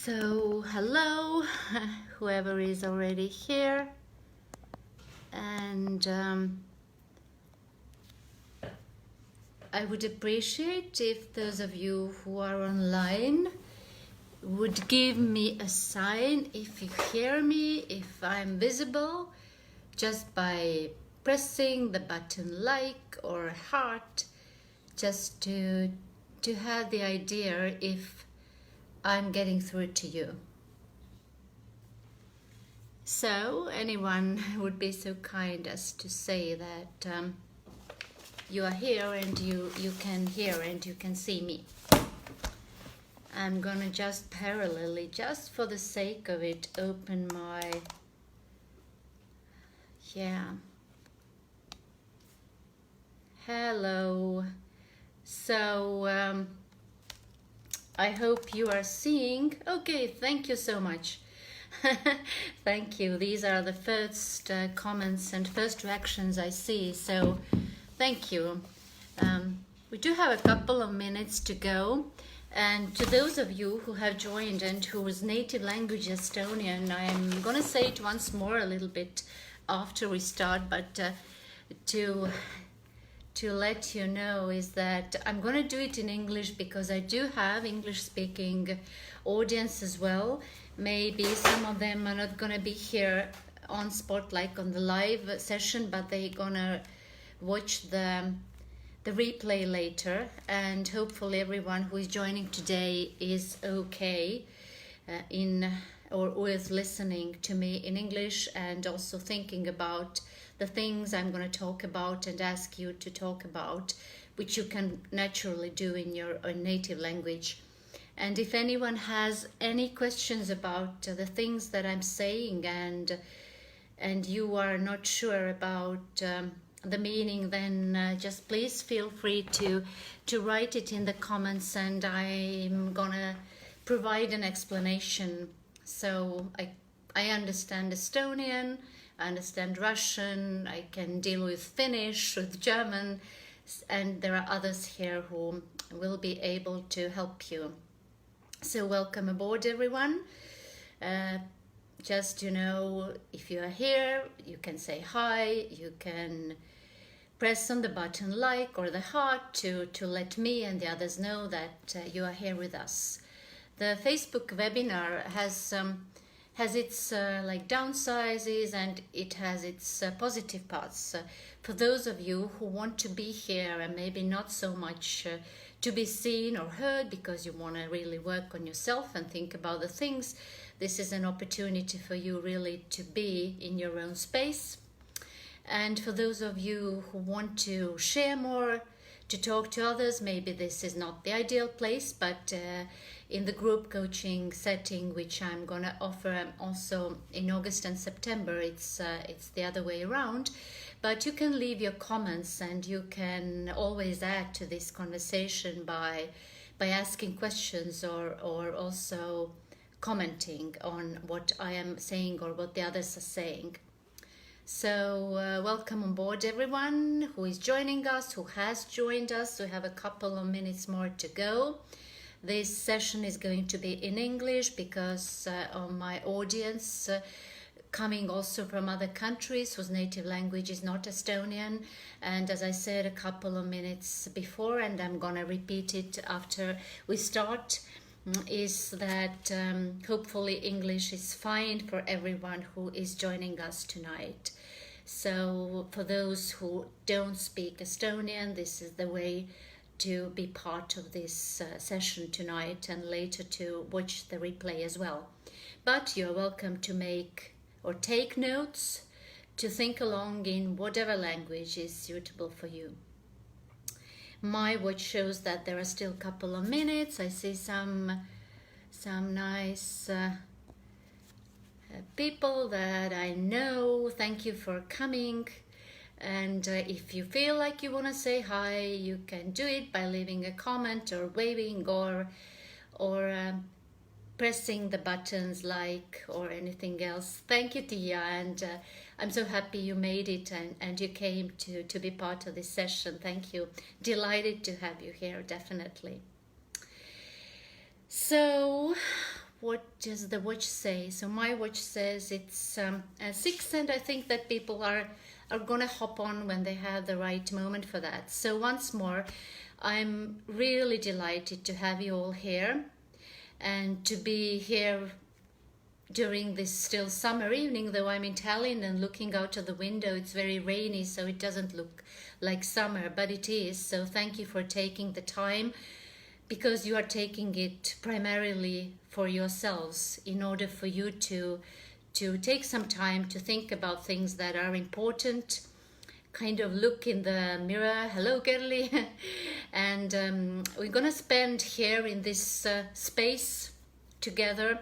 So, hello, whoever is already here, and I would appreciate if those of you who are online would give me a sign if you hear me, if I'm visible, just by pressing the button like or heart, just to have the idea if I'm getting through to you. So, anyone would be so kind as to say that you are here and you can hear and you can see me. I'm gonna just parallelly, just for the sake of it, open my, hello. So, I hope you are seeing. Okay, thank you so much. Thank you. These are the first comments and first reactions I see, so thank you. We do have a couple of minutes to go, and to those of you who have joined and whose native language is Estonian, I'm gonna say it once more a little bit after we start, but to let you know is that I'm going to do it in English because I do have English speaking audience as well. Maybe some of them are not going to be here on spot like on the live session, but they're going to watch the replay later, and hopefully everyone who is joining today is okay with listening to me in English and also thinking about the things I'm going to talk about and ask you to talk about, which you can naturally do in your native language. And if anyone has any questions about the things that I'm saying and you are not sure about the meaning, then just please feel free to write it in the comments, and I'm gonna provide an explanation. So I understand Estonian, I understand Russian, I can deal with Finnish, with German, and there are others here who will be able to help you. So welcome aboard, everyone. Just, if you are here, you can say hi, you can press on the button like or the heart to let me and the others know that you are here with us. The Facebook webinar has its downsizes, and it has its positive parts. For those of you who want to be here and maybe not so much to be seen or heard because you want to really work on yourself and think about the things, this is an opportunity for you really to be in your own space. And for those of you who want to share more, to talk to others, maybe this is not the ideal place, but in the group coaching setting, which I'm going to offer also in August and September, it's the other way around. But you can leave your comments, and you can always add to this conversation by asking questions or also commenting on what I am saying or what the others are saying. So welcome on board, everyone who is joining us, who has joined us. We have a couple of minutes more to go. This session is going to be in English because of my audience coming also from other countries whose native language is not Estonian. And as I said a couple of minutes before, and I'm going to repeat it after we start, is that hopefully English is fine for everyone who is joining us tonight. So for those who don't speak Estonian, this is the way to be part of this session tonight, and later to watch the replay as well. But you're welcome to make or take notes, to think along in whatever language is suitable for you. My watch shows that there are still a couple of minutes. I see some nice people that I know. Thank you for coming. And if you feel like you want to say hi, you can do it by leaving a comment or waving or pressing the buttons like or anything else. Thank you, Tia, and I'm so happy you made it and you came to be part of this session. Thank you. Delighted to have you here, definitely. So what does the watch say? So my watch says it's 6, and I think that people are gonna hop on when they have the right moment for that. So once more, I'm really delighted to have you all here and to be here during this still summer evening, though I'm in Tallinn and looking out of the window, it's very rainy, so it doesn't look like summer, but it is. So thank you for taking the time, because you are taking it primarily for yourselves in order for you to take some time to think about things that are important, kind of look in the mirror, hello girly, and we're gonna spend here in this space together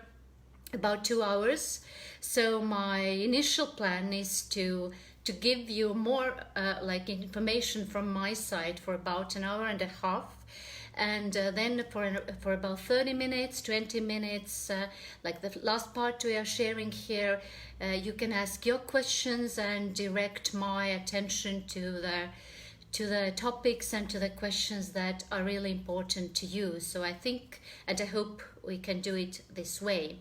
about 2 hours. So my initial plan is to give you more like information from my side for about an hour and a half, and then for about 30 minutes, 20 minutes, like the last part we are sharing here, you can ask your questions and direct my attention to the topics and to the questions that are really important to you. So I think, and I hope we can do it this way.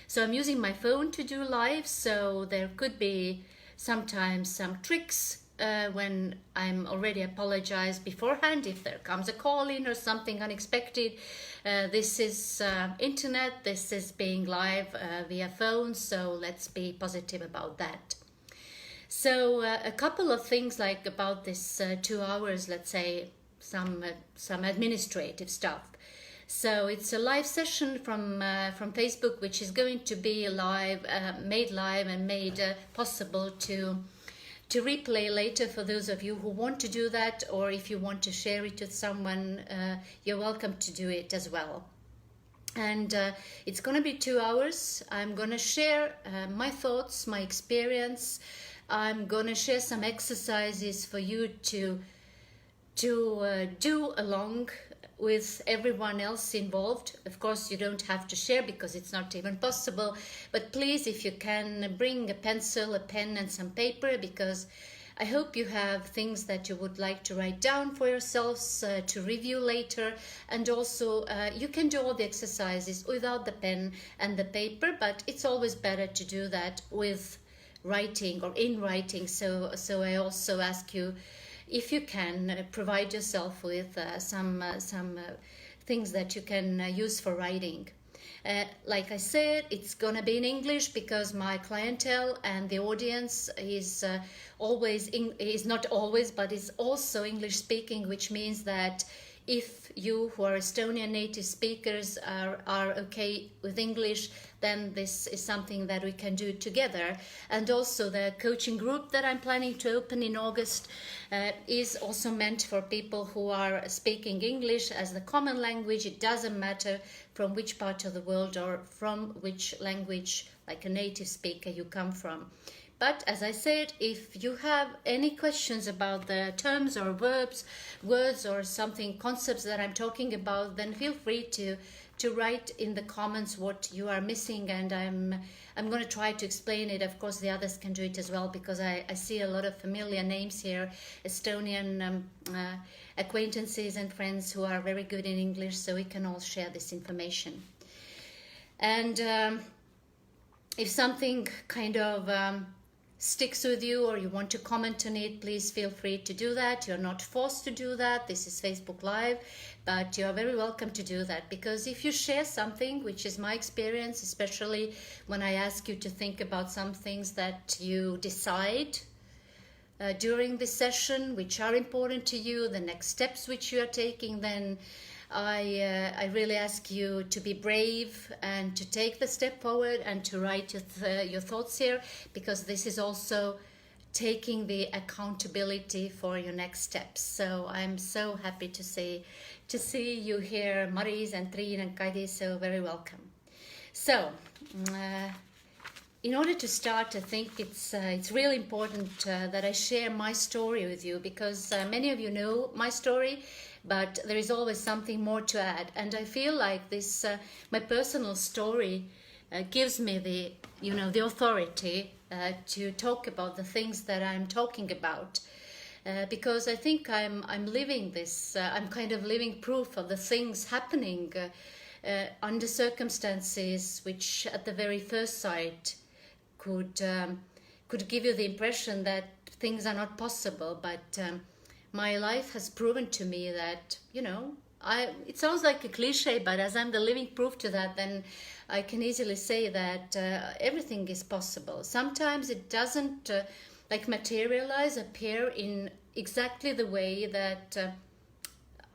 So I'm using my phone to do live, so there could be sometimes some tricks when I'm already apologized beforehand if there comes a call in or something unexpected. This is internet, this is being live via phone, so let's be positive about that. So a couple of things like about this 2 hours, let's say some administrative stuff. So it's a live session from Facebook, which is going to be live, made live and made possible to replay later for those of you who want to do that, or if you want to share it with someone, you're welcome to do it as well. And it's going to be 2 hours. I'm going to share my thoughts, my experience. I'm going to share some exercises for you to do along with everyone else involved. Of course, you don't have to share because it's not even possible, but please, if you can, bring a pencil, a pen and some paper, because I hope you have things that you would like to write down for yourselves to review later. And also you can do all the exercises without the pen and the paper, but it's always better to do that with writing or in writing. So I also ask you, if you can, provide yourself with some things that you can use for writing. Like I said, it's gonna be in English because my clientele and the audience is is not always, but is also English speaking, which means that if you who are Estonian native speakers are okay with English, then this is something that we can do together. And also the coaching group that I'm planning to open in August is also meant for people who are speaking English as the common language. It doesn't matter from which part of the world or from which language, like a native speaker, you come from. But as I said, if you have any questions about the terms or words or something, concepts that I'm talking about, then feel free to write in the comments what you are missing, and I'm going to try to explain it. Of course, the others can do it as well, because I see a lot of familiar names here, Estonian acquaintances and friends who are very good in English, so we can all share this information. And if something kind of sticks with you or you want to comment on it, please feel free to do that. You're not forced to do that. This is Facebook Live, but you're very welcome to do that, because if you share something, which is my experience, especially when I ask you to think about some things that you decide during this session, which are important to you, the next steps which you are taking, then I really ask you to be brave and to take the step forward and to write your thoughts here, because this is also taking the accountability for your next steps. So I'm so happy to see you here, Maris and Triin and Kadi, so very welcome. So in order to start, I think it's really important that I share my story with you, because many of you know my story, but there is always something more to add. And I feel like this, my personal story gives me the authority to talk about the things that I'm talking about, because I think I'm living this. I'm kind of living proof of the things happening under circumstances which at the very first sight could give you the impression that things are not possible. But my life has proven to me that, it sounds like a cliche, but as I'm the living proof to that, then I can easily say that everything is possible. Sometimes it doesn't materialize, appear in exactly the way that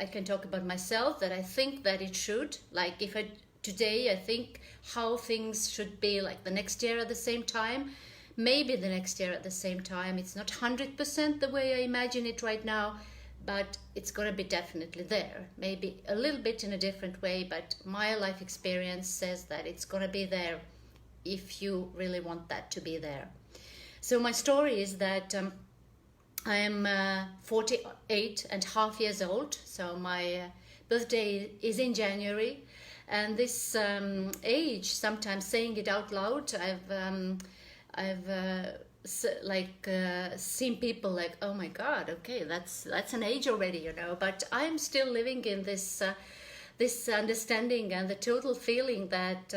I can talk about myself, that I think that it should. Like if today I think how things should be like the next year at the same time, maybe the next year at the same time, it's not 100% the way I imagine it right now, but it's going to be definitely there. Maybe a little bit in a different way, but my life experience says that it's going to be there if you really want that to be there. So my story is that I am 48 and a half years old, so my birthday is in January, and this age, sometimes saying it out loud, I've seen people like, oh my God, okay, that's an age already, but I'm still living in this understanding and the total feeling that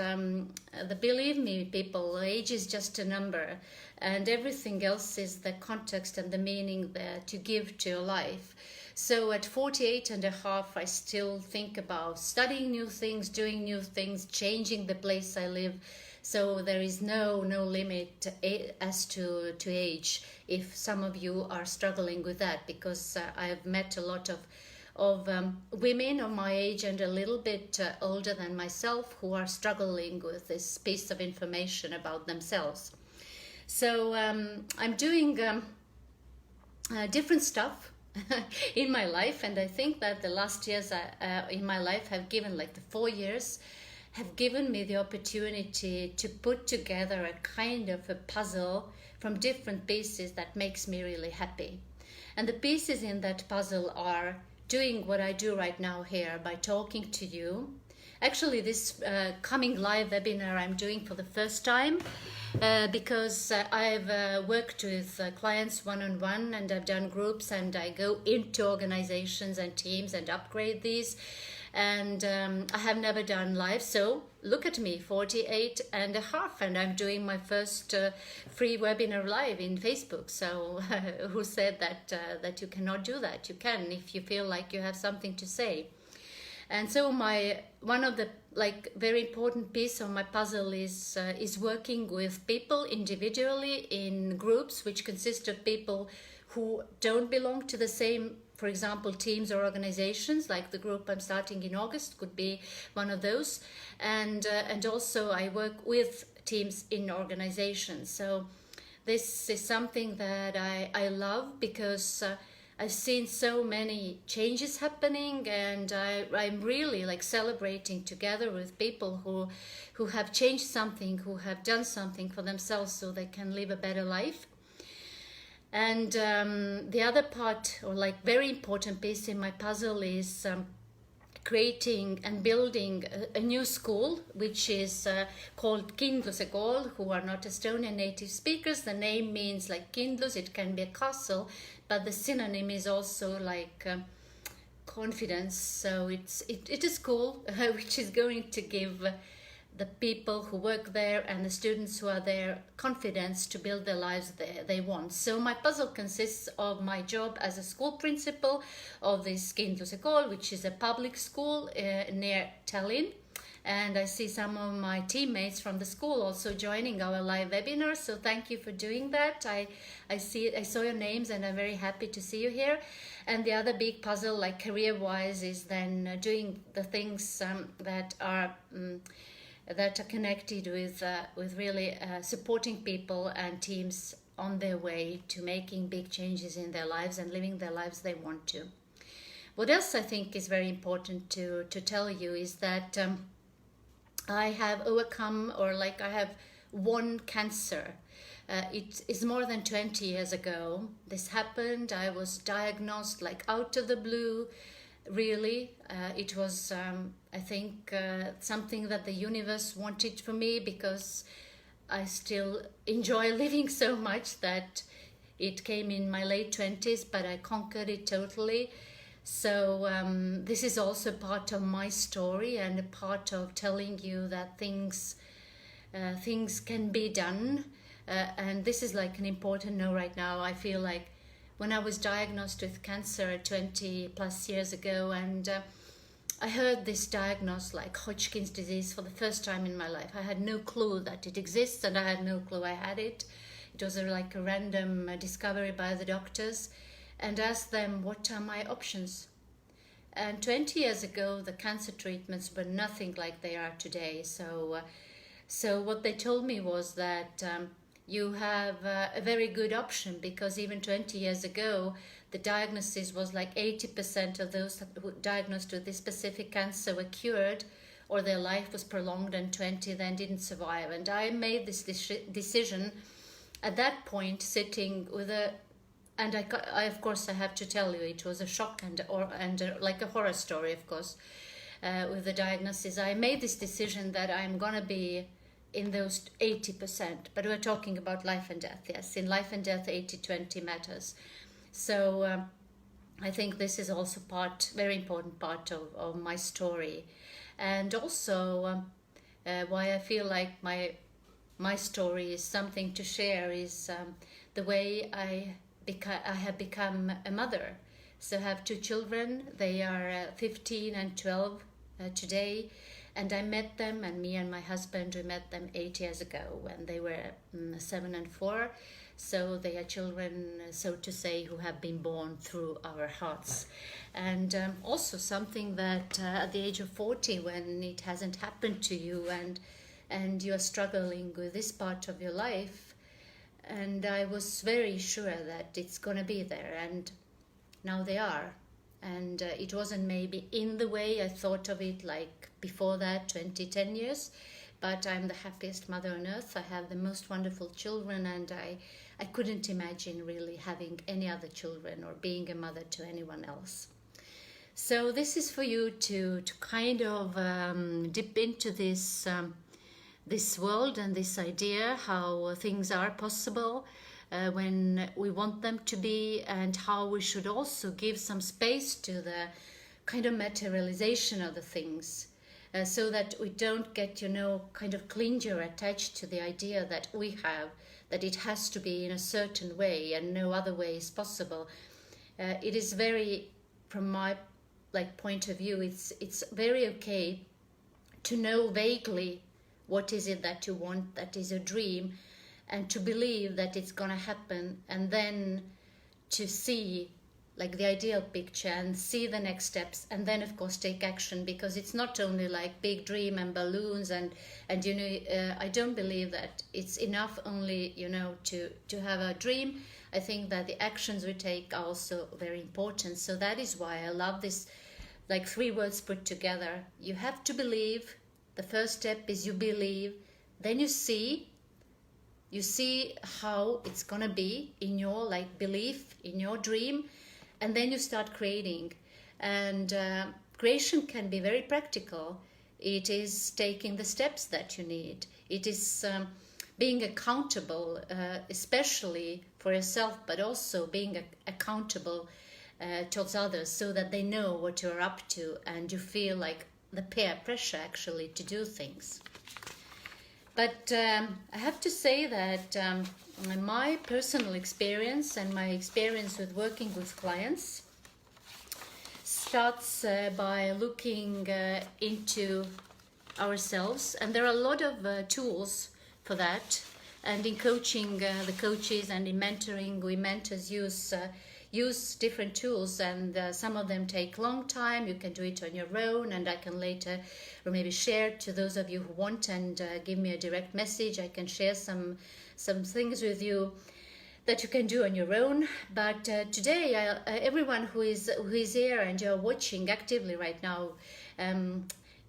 believe me, people, age is just a number, and everything else is the context and the meaning that you give to your life. So at 48 and a half, I still think about studying new things, doing new things, changing the place I live. So there is no limit as to age, if some of you are struggling with that, because I have met a lot of women of my age and a little bit older than myself who are struggling with this piece of information about themselves. So I'm doing different stuff in my life, and I think that the last years in my life have given, like the 4 years, have given me the opportunity to put together a kind of a puzzle from different pieces that makes me really happy. And the pieces in that puzzle are doing what I do right now here by talking to you. Actually, this coming live webinar I'm doing for the first time because I've worked with clients one-on-one, and I've done groups, and I go into organizations and teams and upgrade these. And I have never done live, so look at me, 48 and a half, and I'm doing my first free webinar live in Facebook. So who said that you cannot do that? You can, if you feel like you have something to say. And so one of the very important piece of my puzzle is working with people individually in groups, which consist of people who don't belong to the same, for example, teams or organizations. Like the group I'm starting in August could be one of those, and also I work with teams in organizations. So this is something that I love, because I've seen so many changes happening, and I'm really celebrating together with people who have changed something, who have done something for themselves so they can live a better life. And the other part, or very important piece in my puzzle, is creating and building a new school, which is called Kindluse Kool, who are not Estonian native speakers. The name means Kindlus, it can be a castle, but the synonym is also confidence. So it is school which is going to give the people who work there and the students who are there confidence to build the lives they want. So my puzzle consists of my job as a school principal of this Kindluse Kool, which is a public school near Tallinn. And I see some of my teammates from the school also joining our live webinar. So thank you for doing that. I saw your names, and I'm very happy to see you here. And the other big puzzle, career-wise, is then doing the things that are connected with really supporting people and teams on their way to making big changes in their lives and living their lives they want to. What else I think is very important to tell you is that I have overcome, or I have won cancer. It is more than 20 years ago. This happened. I was diagnosed out of the blue. Really, it was, I think, something that the universe wanted for me, because I still enjoy living so much that it came in my late 20s, but I conquered it totally. So this is also part of my story and a part of telling you that things can be done. And this is like an important note right now. I feel like when I was diagnosed with cancer 20 plus years ago, and I heard this diagnosed like Hodgkin's disease for the first time in my life. I had no clue that it exists, and I had no clue I had it. It was like a random discovery by the doctors, and asked them, what are my options? And 20 years ago, the cancer treatments were nothing like they are today. So what they told me was that you have a very good option, because even 20 years ago, the diagnosis was like 80% of those who diagnosed with this specific cancer were cured, or their life was prolonged, and 20 then didn't survive. And I made this decision at that point, sitting with and I of course I have to tell you, it was a shock and like a horror story, of course, with the diagnosis. I made this decision that I'm gonna be in those 80%, but we're talking about life and death. Yes, in life and death, 80-20 matters. So I think this is also very important part of my story, and also why I feel like my story is something to share is the way I have become a mother. So I have two children. They are 15 and 12 today, and I met them, and me and my husband, we met them 8 years ago when they were 7 and 4. So they are children, so to say, who have been born through our hearts. And also something that at the age of 40, when it hasn't happened to you, and you are struggling with this part of your life, and I was very sure that it's going to be there, and now they are. And it wasn't maybe in the way I thought of it like before that, 10 years, but I'm the happiest mother on earth. I have the most wonderful children, and I couldn't imagine really having any other children or being a mother to anyone else. So this is for you to kind of dip into this world and this idea, how things are possible when we want them to be, and how we should also give some space to the kind of materialization of the things, so that we don't get, kind of clingy or attached to the idea that we have, that it has to be in a certain way and no other way is possible. It is very, from my point of view, it's very okay to know vaguely what is it that you want, that is a dream, and to believe that it's going to happen, and then to see like the ideal picture and see the next steps, and then of course take action, because it's not only like big dream and balloons and I don't believe that it's enough only to have a dream. I think that the actions we take are also very important. So that is why I love this, like 3 words put together. You have to believe. The first step is you believe, then you see how it's gonna be in your belief, in your dream, and then you start creating. And creation can be very practical. It is taking the steps that you need. It is being accountable, especially for yourself, but also being accountable towards others, so that they know what you're up to, and you feel like the peer pressure actually to do things. But I have to say that my personal experience and my experience with working with clients starts by looking into ourselves, and there are a lot of tools for that. And in coaching, the coaches, and in mentoring, we mentors use different tools, and some of them take long time. You can do it on your own, and I can later or maybe share to those of you who want, and give me a direct message. I can share some things with you that you can do on your own. But today, everyone who is here and you're watching actively right now,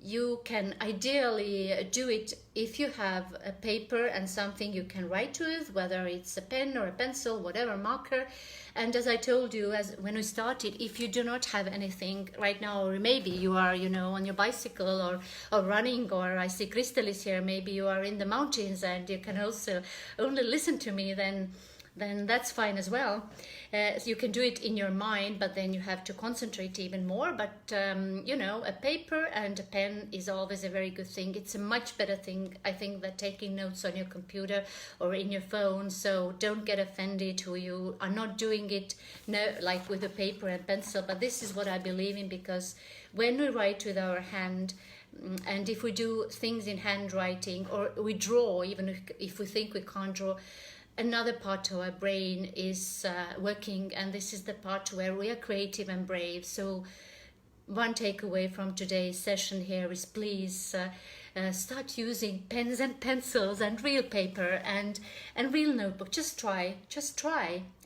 you can ideally do it if you have a paper and something you can write with, whether it's a pen or a pencil, whatever, marker. And as I told you, when we started, if you do not have anything right now, or maybe you are, on your bicycle or running, or I see Crystal is here, maybe you are in the mountains and you can also only listen to me, then then that's fine as well. So you can do it in your mind, but then you have to concentrate even more. But you know, a paper and a pen is always a very good thing. It's a much better thing, I think, than taking notes on your computer or in your phone. So don't get offended who you are not doing it, no, like with a paper and pencil. But this is what I believe in, because when we write with our hand, and if we do things in handwriting, or we draw, even if we think we can't draw, another part of our brain is working, and this is the part where we are creative and brave. So one takeaway from today's session here is, please start using pens and pencils and real paper and real notebook. Just try.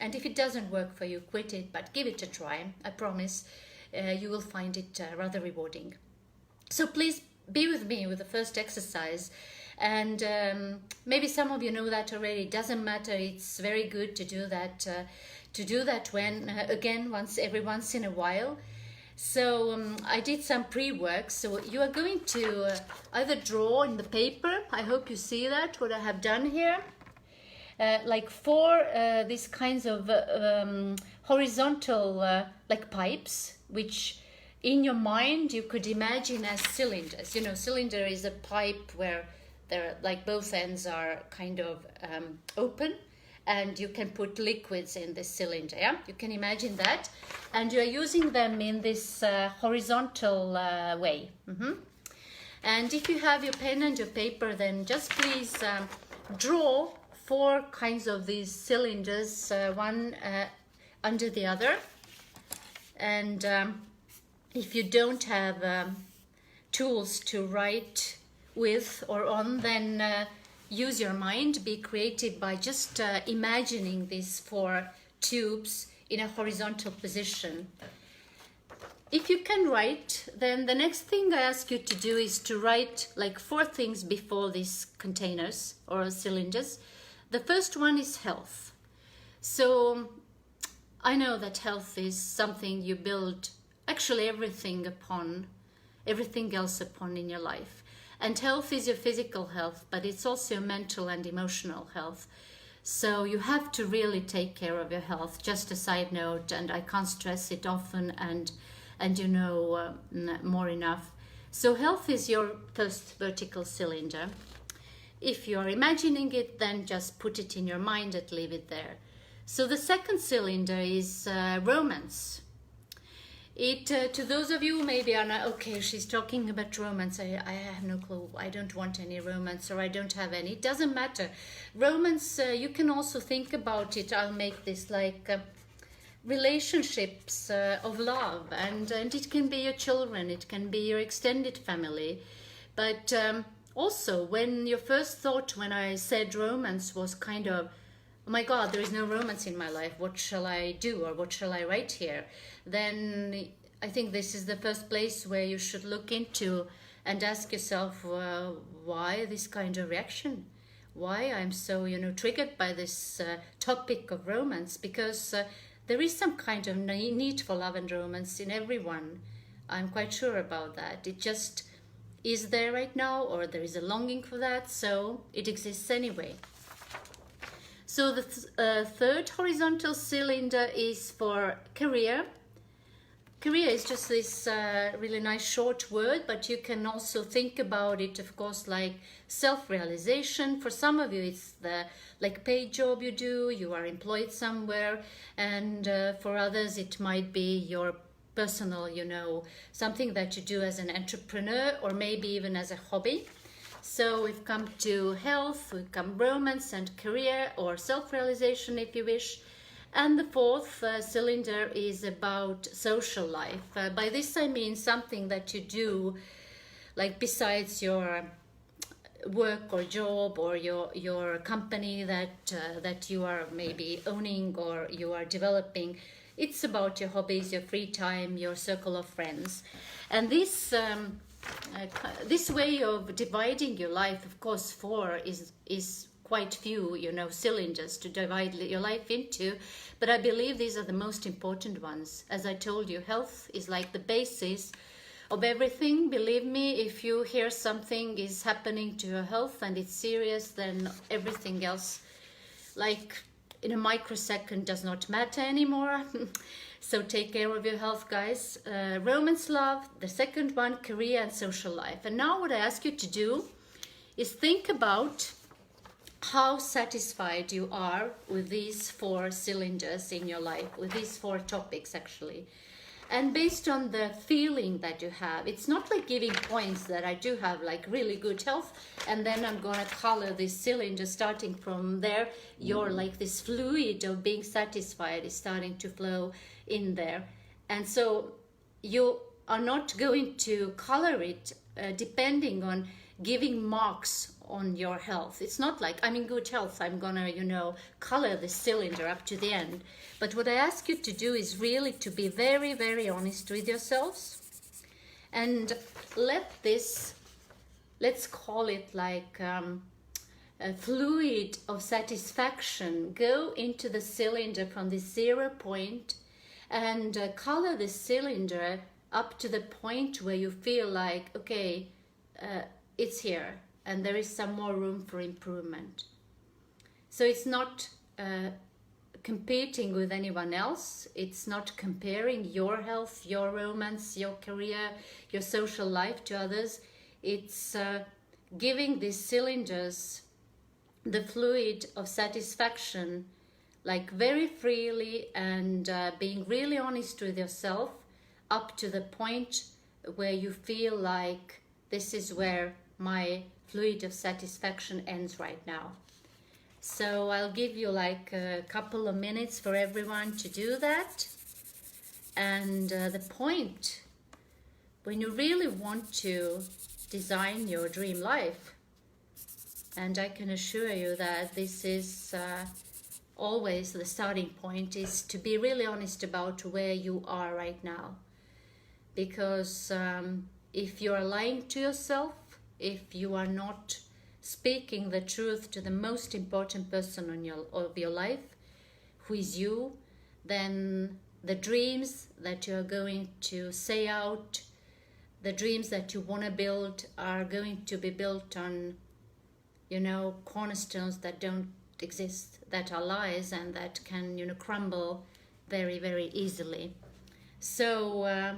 And if it doesn't work for you, quit it, but give it a try. I promise you will find it rather rewarding. So please be with me with the first exercise. And maybe some of you know that already. It doesn't matter. It's very good to do that. When again, every once in a while. So I did some pre-work. So you are going to either draw in the paper. I hope you see that what I have done here. Like 4 these kinds of horizontal like pipes, which in your mind you could imagine as cylinders. You know, cylinder is a pipe where they're like both ends are kind of open, and you can put liquids in this cylinder. Yeah, you can imagine that, and you are using them in this horizontal way. And if you have your pen and your paper, then just please draw 4 kinds of these cylinders, one under the other. And if you don't have tools to write with or on, then use your mind. Be creative by just imagining these 4 tubes in a horizontal position. If you can write, then the next thing I ask you to do is to write like 4 things before these containers or cylinders. The first one is health. So I know that health is something you build actually everything else upon in your life. And health is your physical health, but it's also your mental and emotional health. So you have to really take care of your health. Just a side note, and I can't stress it often, and you know more enough. So health is your first vertical cylinder. If you are imagining it, then just put it in your mind and leave it there. So the second cylinder is romance. To those of you who maybe are not, okay, she's talking about romance, I have no clue, I don't want any romance, or I don't have any. It doesn't matter. Romance, you can also think about it. I'll make this like relationships of love, and it can be your children, it can be your extended family. But also, when your first thought when I said romance was kind of, oh my God, there is no romance in my life, what shall I do, or what shall I write here? Then I think this is the first place where you should look into and ask yourself, why this kind of reaction? Why I'm so, triggered by this topic of romance? Because there is some kind of need for love and romance in everyone. I'm quite sure about that. It just is there right now, or there is a longing for that, so it exists anyway. So the third horizontal cylinder is for career. Career is just this really nice short word, but you can also think about it, of course, like self-realization. For some of you, it's the like paid job you do, you are employed somewhere, and for others, it might be your personal, something that you do as an entrepreneur, or maybe even as a hobby. So we've come to health, we've come romance and career, or self-realization if you wish. And the fourth cylinder is about social life. By this I mean something that you do, like besides your work or job or your company that you are maybe owning or you are developing. It's about your hobbies, your free time, your circle of friends. And this way of dividing your life, of course, 4 is quite few, cylinders to divide your life into, but I believe these are the most important ones. As I told you, health is like the basis of everything. Believe me, if you hear something is happening to your health and it's serious, then everything else, like in a microsecond does not matter anymore. So take care of your health, guys. Romance, love. The second one, career and social life. And now what I ask you to do is think about how satisfied you are with these 4 cylinders in your life, with these 4 topics actually. And based on the feeling that you have, it's not like giving points that I do have like really good health and then I'm gonna color this cylinder starting from there. You're like this fluid of being satisfied is starting to flow in there. And so you are not going to color it depending on giving marks on your health. It's not like I'm in good health, I'm gonna, you know, color the cylinder up to the end. But what I ask you to do is really to be very, very honest with yourselves and let this, let's call it like a fluid of satisfaction go into the cylinder from the 0 point and color the cylinder up to the point where you feel like, okay, it's here and there is some more room for improvement. So it's not competing with anyone else. It's not comparing your health, your romance, your career, your social life to others. It's giving these cylinders the fluid of satisfaction, like very freely, and being really honest with yourself up to the point where you feel like this is where my fluid of satisfaction ends right now. So I'll give you like a couple of minutes for everyone to do that. And the point, when you really want to design your dream life, and I can assure you that this is always the starting point, is to be really honest about where you are right now. Because if you are lying to yourself, if you are not speaking the truth to the most important person of your life, who is you, then the dreams that you are going to say out, the dreams that you want to build are going to be built on, you know, cornerstones that don't exist, that are lies and that can, you know, crumble very, very easily. So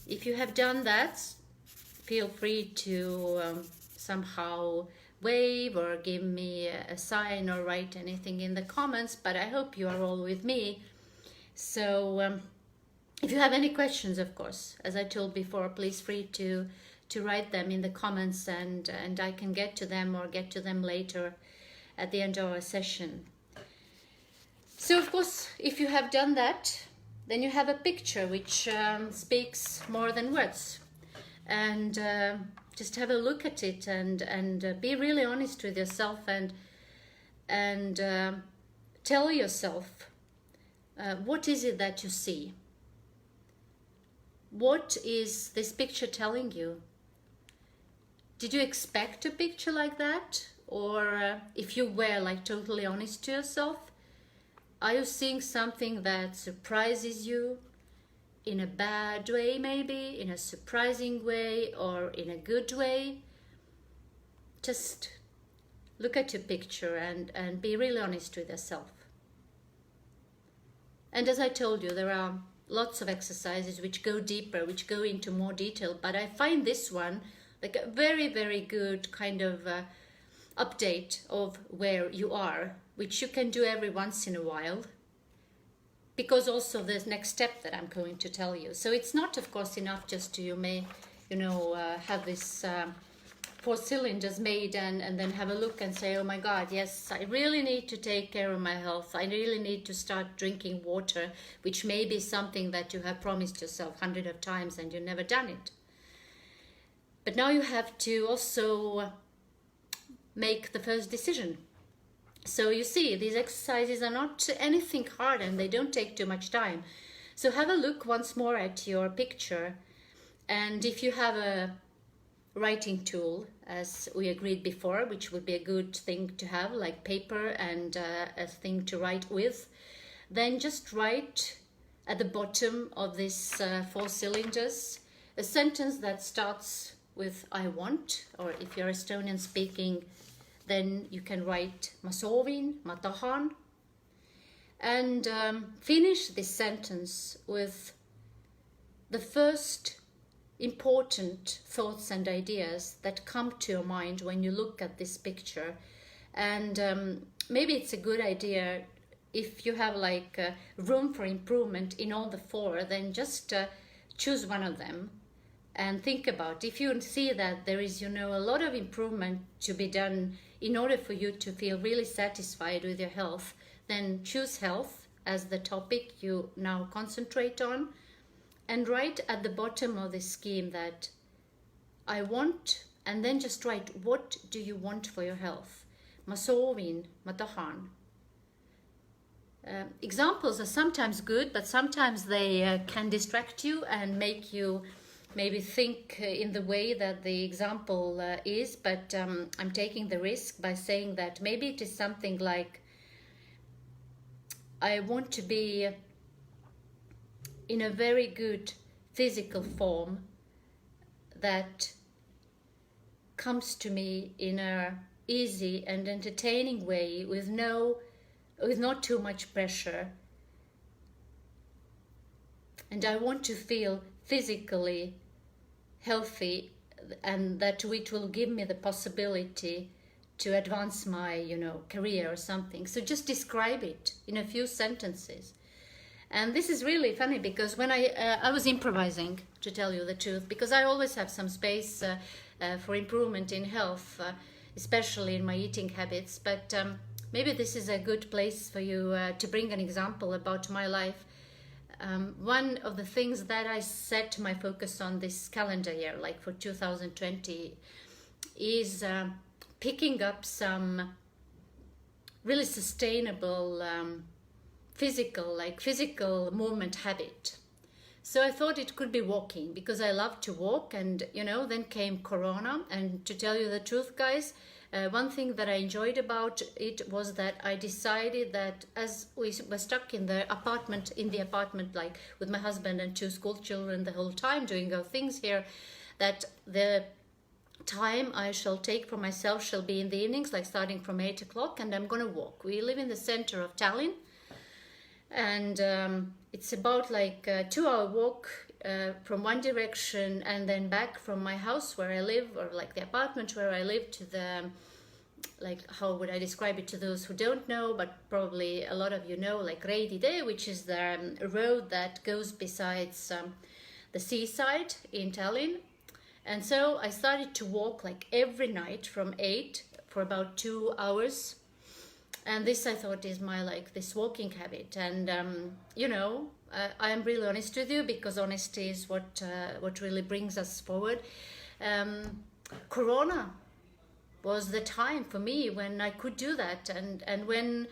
if you have done that, feel free to somehow wave or give me a sign or write anything in the comments, but I hope you are all with me. So if you have any questions, of course, as I told before, please free to write them in the comments, and I can get to them or get to them later at the end of our session. So of course, if you have done that, then you have a picture which speaks more than words. And just have a look at it and be really honest with yourself and tell yourself what is it that you see? What is this picture telling you? Did you expect a picture like that? Or if you were like totally honest to yourself, are you seeing something that surprises you? In a bad way, maybe, in a surprising way, or in a good way? Just look at your picture and be really honest with yourself. And as I told you, there are lots of exercises which go deeper, which go into more detail, but I find this one like a very, very good kind of update of where you are, which you can do every once in a while, because also the next step that I'm going to tell you. So it's not, of course, enough just to, you may, you know, have this 4 cylinders made and then have a look and say, oh my God, yes, I really need to take care of my health. I really need to start drinking water, which may be something that you have promised yourself hundreds of times and you've never done it. But now you have to also make the first decision. So you see, these exercises are not anything hard and they don't take too much time. So have a look once more at your picture, and if you have a writing tool, as we agreed before, which would be a good thing to have, like paper and a thing to write with, then just write at the bottom of this 4 cylinders a sentence that starts with I want, or if you're Estonian speaking, then you can write "mä soovin", "mä tahan", and finish this sentence with the first important thoughts and ideas that come to your mind when you look at this picture. And maybe it's a good idea, if you have like room for improvement in all the four, then just choose one of them and think about. If you see that there is, a lot of improvement to be done in order for you to feel really satisfied with your health, then choose health as the topic you now concentrate on, and write at the bottom of the scheme that I want, and then just write, what do you want for your health? "Mä soovin", "mä tahan". Examples are sometimes good, but sometimes they can distract you and make you maybe think in the way that the example is, but I'm taking the risk by saying that maybe it is something like, I want to be in a very good physical form that comes to me in a easy and entertaining way, with not too much pressure. And I want to feel physically healthy, and that it will give me the possibility to advance my, career or something. So just describe it in a few sentences. And this is really funny, because when I was improvising, to tell you the truth, because I always have some space for improvement in health, especially in my eating habits. But maybe this is a good place for you to bring an example about my life. One of the things that I set my focus on this calendar year, like for 2020, is picking up some really sustainable physical movement habit. So I thought it could be walking, because I love to walk, and then came Corona. And to tell you the truth, guys, one thing that I enjoyed about it was that I decided that, as we were stuck in the apartment, like with my husband and 2 school children the whole time, doing our things here, that the time I shall take for myself shall be in the evenings, like starting from 8 o'clock, and I'm gonna walk. We live in the center of Tallinn, and it's about like a 2-hour walk from one direction, and then back from my house where I live, or like the apartment where I live, to the, like, how would I describe it to those who don't know, but probably a lot of you know, like Reidide, which is the road that goes besides the seaside in Tallinn. And so I started to walk like every night from 8 for about 2 hours. And this, I thought, is my this walking habit. And I am really honest with you, because honesty is what really brings us forward. Corona was the time for me when I could do that, and when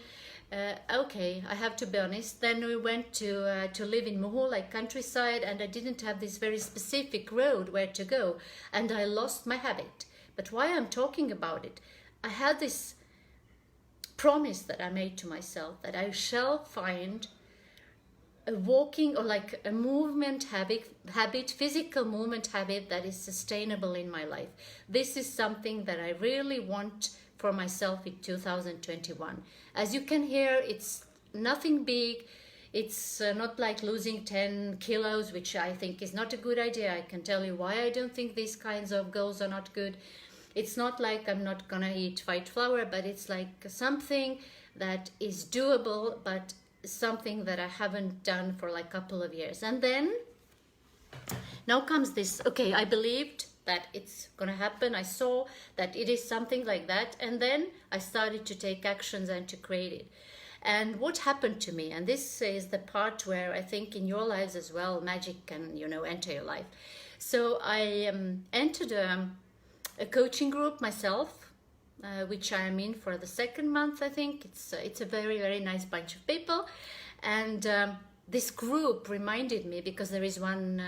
I have to be honest. Then we went to live in Muhu, like countryside, and I didn't have this very specific road where to go, and I lost my habit. But why I'm talking about it, I had this promise that I made to myself, that I shall find a walking, or like a movement habit, physical movement habit that is sustainable in my life. This is something that I really want for myself in 2021. As you can hear, it's nothing big. It's not like losing 10 kilos, which I think is not a good idea. I can tell you why I don't think these kinds of goals are not good. It's not like I'm not gonna eat white flour, but it's like something that is doable, but something that I haven't done for like a couple of years. And then now comes this, okay, I believed that it's gonna happen. I saw that it is something like that, and then I started to take actions and to create it. And what happened to me, and this is the part where I think in your lives as well, magic can, enter your life. So I entered a coaching group myself, which I am in for the 2nd month, I think. It's a very, very nice bunch of people. And this group reminded me, because there is one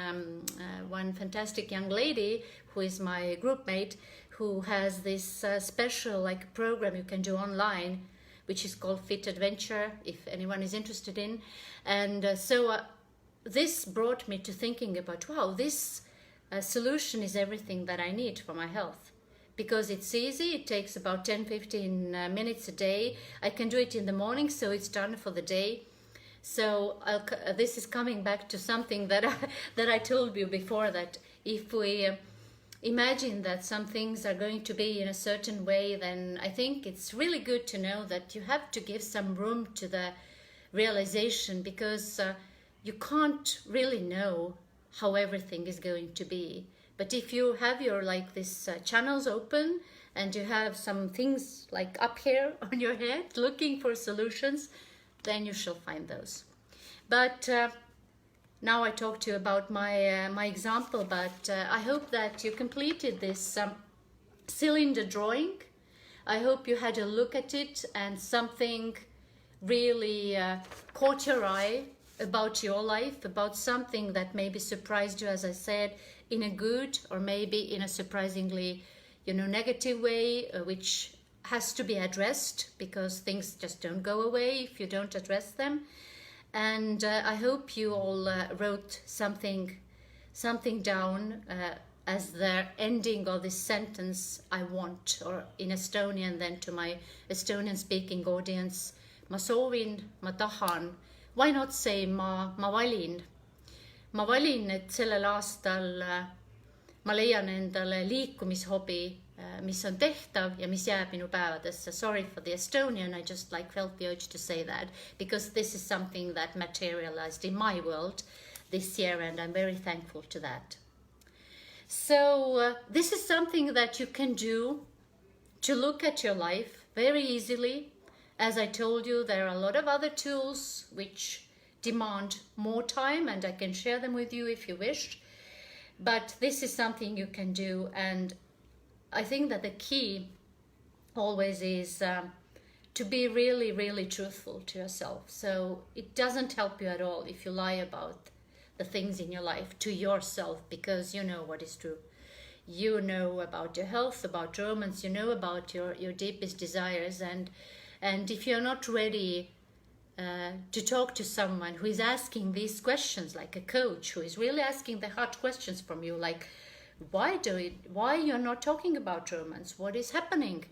fantastic young lady who is my group mate, who has this special like program you can do online, which is called Fit Adventure, if anyone is interested in. And so this brought me to thinking about, wow, this solution is everything that I need for my health. because it's easy. It takes about 10-15 minutes a day. I can do it in the morning, so it's done for the day. So this is coming back to something that that I told you before, that if we imagine that some things are going to be in a certain way, then I think it's really good to know that you have to give some room to the realization, because you can't really know how everything is going to be. But if you have your this channels open, and you have some things like up here on your head looking for solutions, then you shall find those. But now I talked to you about my example, but I hope that you completed this cylinder drawing. I hope you had a look at it and something really caught your eye about your life, about something that maybe surprised you, as I said, in a good or maybe in a surprisingly, negative way, which has to be addressed, because things just don't go away if you don't address them. And I hope you all wrote something down as the ending of this sentence I want, or in Estonian then to my Estonian speaking audience, ma soovin, ma tahan. Why not say ma valin? Ma valin, et sellel aastal ma leian endale liikumishobi, mis on tehtav ja mis jääb minu päevadesse. Sorry for the Estonian, I just felt the urge to say that, because this is something that materialized in my world this year, and I'm very thankful to that. So this is something that you can do to look at your life very easily. As I told you, there are a lot of other tools which demand more time, and I can share them with you if you wish. But this is something you can do, and I think that the key always is to be really, really truthful to yourself. So it doesn't help you at all if you lie about the things in your life to yourself, because you know what is true. You know about your health, about romance, you know about your deepest desires, and if you're not ready to talk to someone who is asking these questions, like a coach who is really asking the hard questions from you, like why you're not talking about romance, what is happening,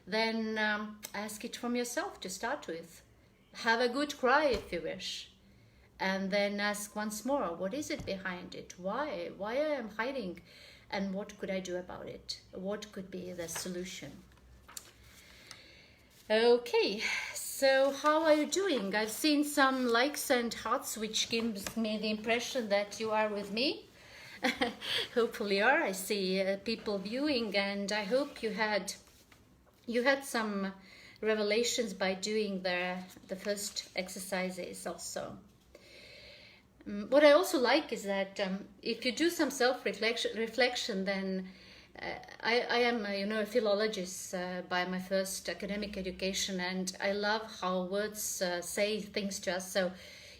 then ask it from yourself to start with. Have a good cry if you wish, and then ask once more, what is it behind it? Why I am hiding, and what could I do about it? What could be the solution? Okay, so how are you doing? I've seen some likes and hearts, which gives me the impression that you are with me. Hopefully you are. I see people viewing, and I hope you had some revelations by doing the first exercises also. What I also like is that if you do some self-reflection, then I am a philologist by my first academic education, and I love how words say things to us. So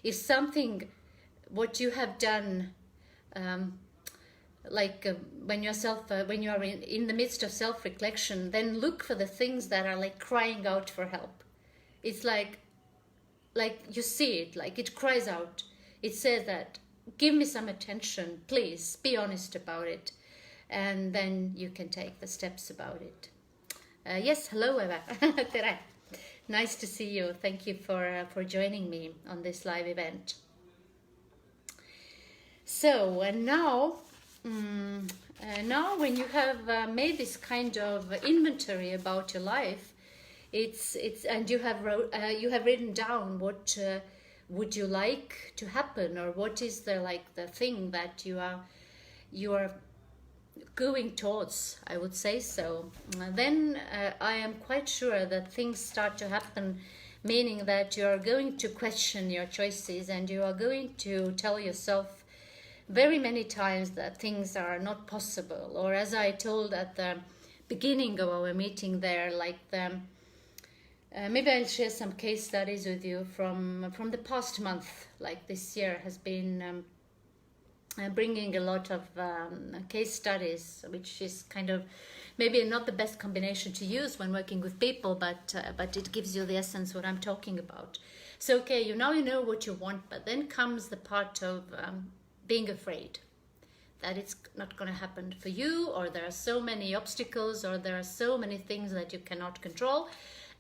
if something, what you have done, when you are in the midst of self-reflection, then look for the things that are like crying out for help. It's like you see it, like it cries out. It says that, give me some attention, please, be honest about it. And then you can take the steps about it. Yes, hello Eva. Tere. Nice to see you. Thank you for joining me on this live event. So, and now when you have made this kind of inventory about your life, and you have written down what would you like to happen, or what is the thing that you are going towards, I would say so. Then I am quite sure that things start to happen, meaning that you are going to question your choices, and you are going to tell yourself very many times that things are not possible. Or as I told at the beginning of our meeting there, maybe I'll share some case studies with you from the past month. Like this year has been bringing a lot of case studies, which is kind of maybe not the best combination to use when working with people, but it gives you the essence what I'm talking about. So okay, you know what you want, but then comes the part of being afraid. that it's not going to happen for you, or there are so many obstacles, or there are so many things that you cannot control.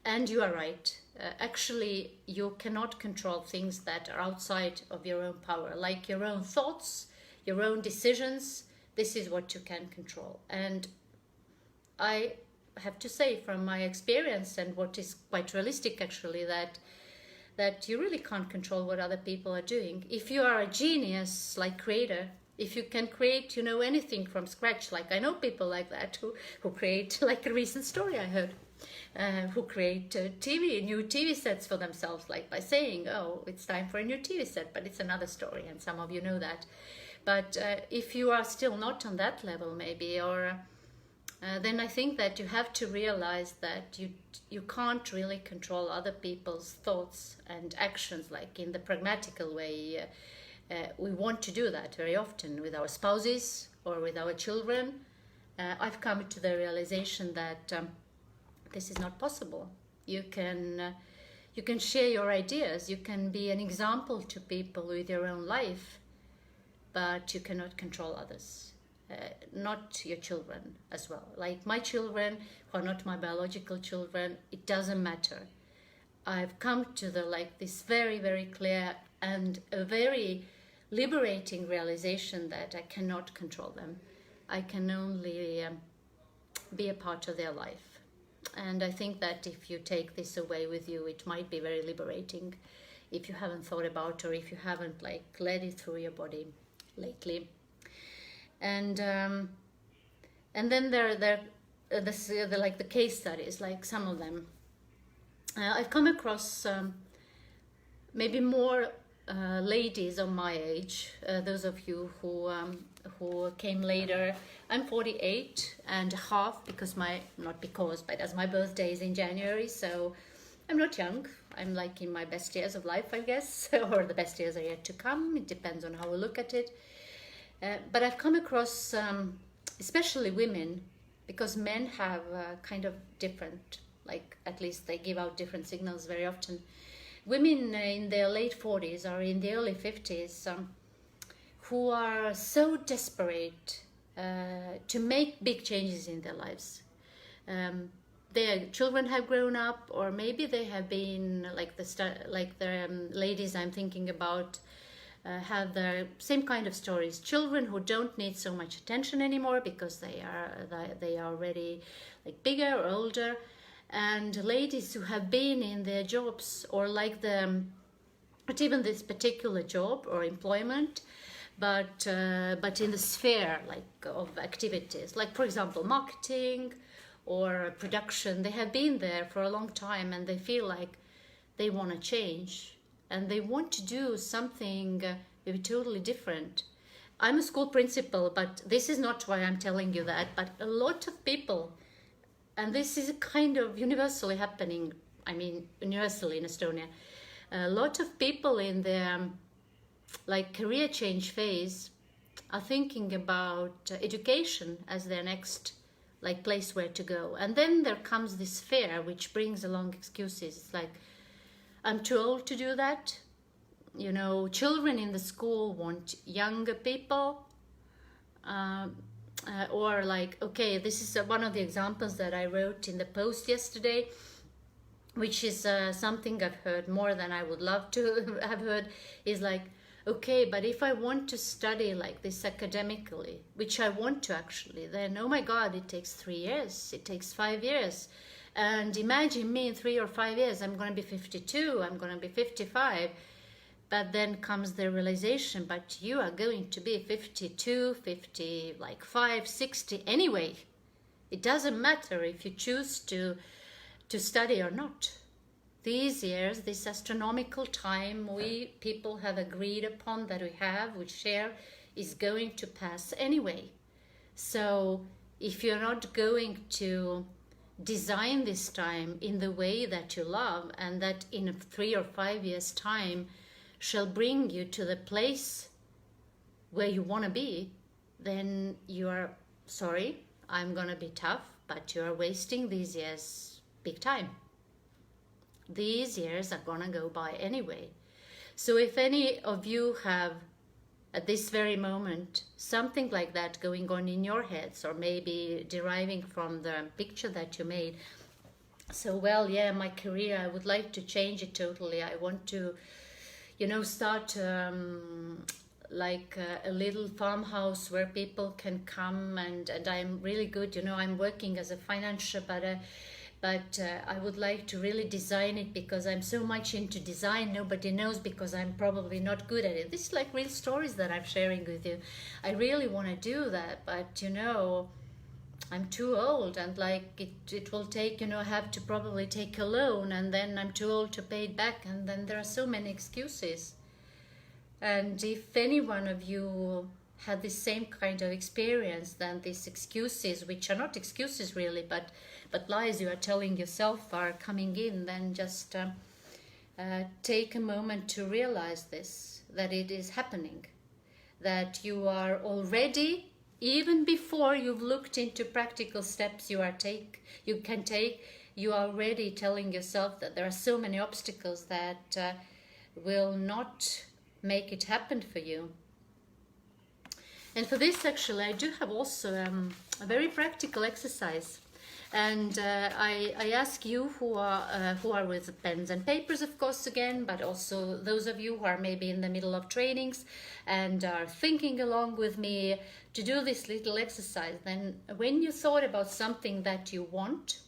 And you are right. Actually, you cannot control things that are outside of your own power, like your own thoughts, your own decisions. This is what you can control. And I have to say from my experience, and what is quite realistic actually, that you really can't control what other people are doing. If you are a genius, like creator, if you can create, anything from scratch, like I know people like that who create, like a recent story I heard, who create new TV sets for themselves, like by saying, oh, it's time for a new TV set, but it's another story, and some of you know that. But if you are still not on that level, maybe, or then I think that you have to realize that you can't really control other people's thoughts and actions, like in the pragmatical way. We want to do that very often with our spouses or with our children. I've come to the realization that this is not possible. You can share your ideas, you can be an example to people with your own life, but you cannot control others. Not your children as well. Like my children, who are not my biological children, it doesn't matter. I've come to this very, very clear and a very liberating realization that I cannot control them. I can only be a part of their life. And I think that if you take this away with you, it might be very liberating if you haven't thought about, or if you haven't let it through your body lately. And then there the case studies, like some of them. I've come across maybe more ladies of my age. Those of you who came later. I'm 48 and a half, but as my birthday is in January, so I'm not young. I'm like in my best years of life, I guess, or the best years are yet to come. It depends on how we look at it. But I've come across, especially women, because men have kind of different, at least they give out different signals very often. Women in their late 40s or in the early 50s who are so desperate to make big changes in their lives. Their children have grown up, or maybe they have been the ladies I'm thinking about, have the same kind of stories. Children who don't need so much attention anymore because they are already bigger or older, and ladies who have been in their jobs or not even this particular job or employment, but in the sphere of activities, for example marketing or production. They have been there for a long time and they feel like they want to change. And they want to do something maybe totally different. I'm a school principal, but this is not why I'm telling you that. But a lot of people, and this is kind of universally happening, universally in Estonia, a lot of people in their career change phase are thinking about education as their next place where to go. And then there comes this fear, which brings along excuses. It's like, I'm too old to do that. Children in the school want younger people. Okay, this is one of the examples that I wrote in the post yesterday, which is something I've heard more than I would love to have heard, is okay, but if I want to study this academically, which I want to actually, then, oh my God, it takes 3 years, it takes 5 years. And imagine me in 3 or 5 years, I'm going to be 52, I'm going to be 55. But then comes the realization, but you are going to be 52, 55, 60 anyway. It doesn't matter if you choose to study or not. These years, this astronomical time we people have agreed upon that we share, is going to pass anyway. So if you're not going to design this time in the way that you love, and that in 3 or 5 years time shall bring you to the place where you want to be, then you are, sorry, I'm gonna be tough, but you are wasting these years big time. These years are gonna go by anyway. So if any of you have at this very moment, something like that going on in your heads, or maybe deriving from the picture that you made. So, well, yeah, my career, I would like to change it totally. I want to, start like a little farmhouse where people can come, and I'm really good, I'm working as a financier, but I would like to really design it, because I'm so much into design. Nobody knows, because I'm probably not good at it. This is like real stories that I'm sharing with you. I really want to do that, but I'm too old, and like it will take, I have to probably take a loan, and then I'm too old to pay it back, and then there are so many excuses. And if any one of you had the same kind of experience, then these excuses, which are not excuses really, but lies you are telling yourself, are coming in, then just take a moment to realize this, that it is happening, that you are already, even before you've looked into practical steps you can take, you are already telling yourself that there are so many obstacles that will not make it happen for you. And for this, actually, I do have also a very practical exercise. And I ask you who are with pens and papers, of course, again, but also those of you who are maybe in the middle of trainings and are thinking along with me, to do this little exercise. Then when you thought about something that you want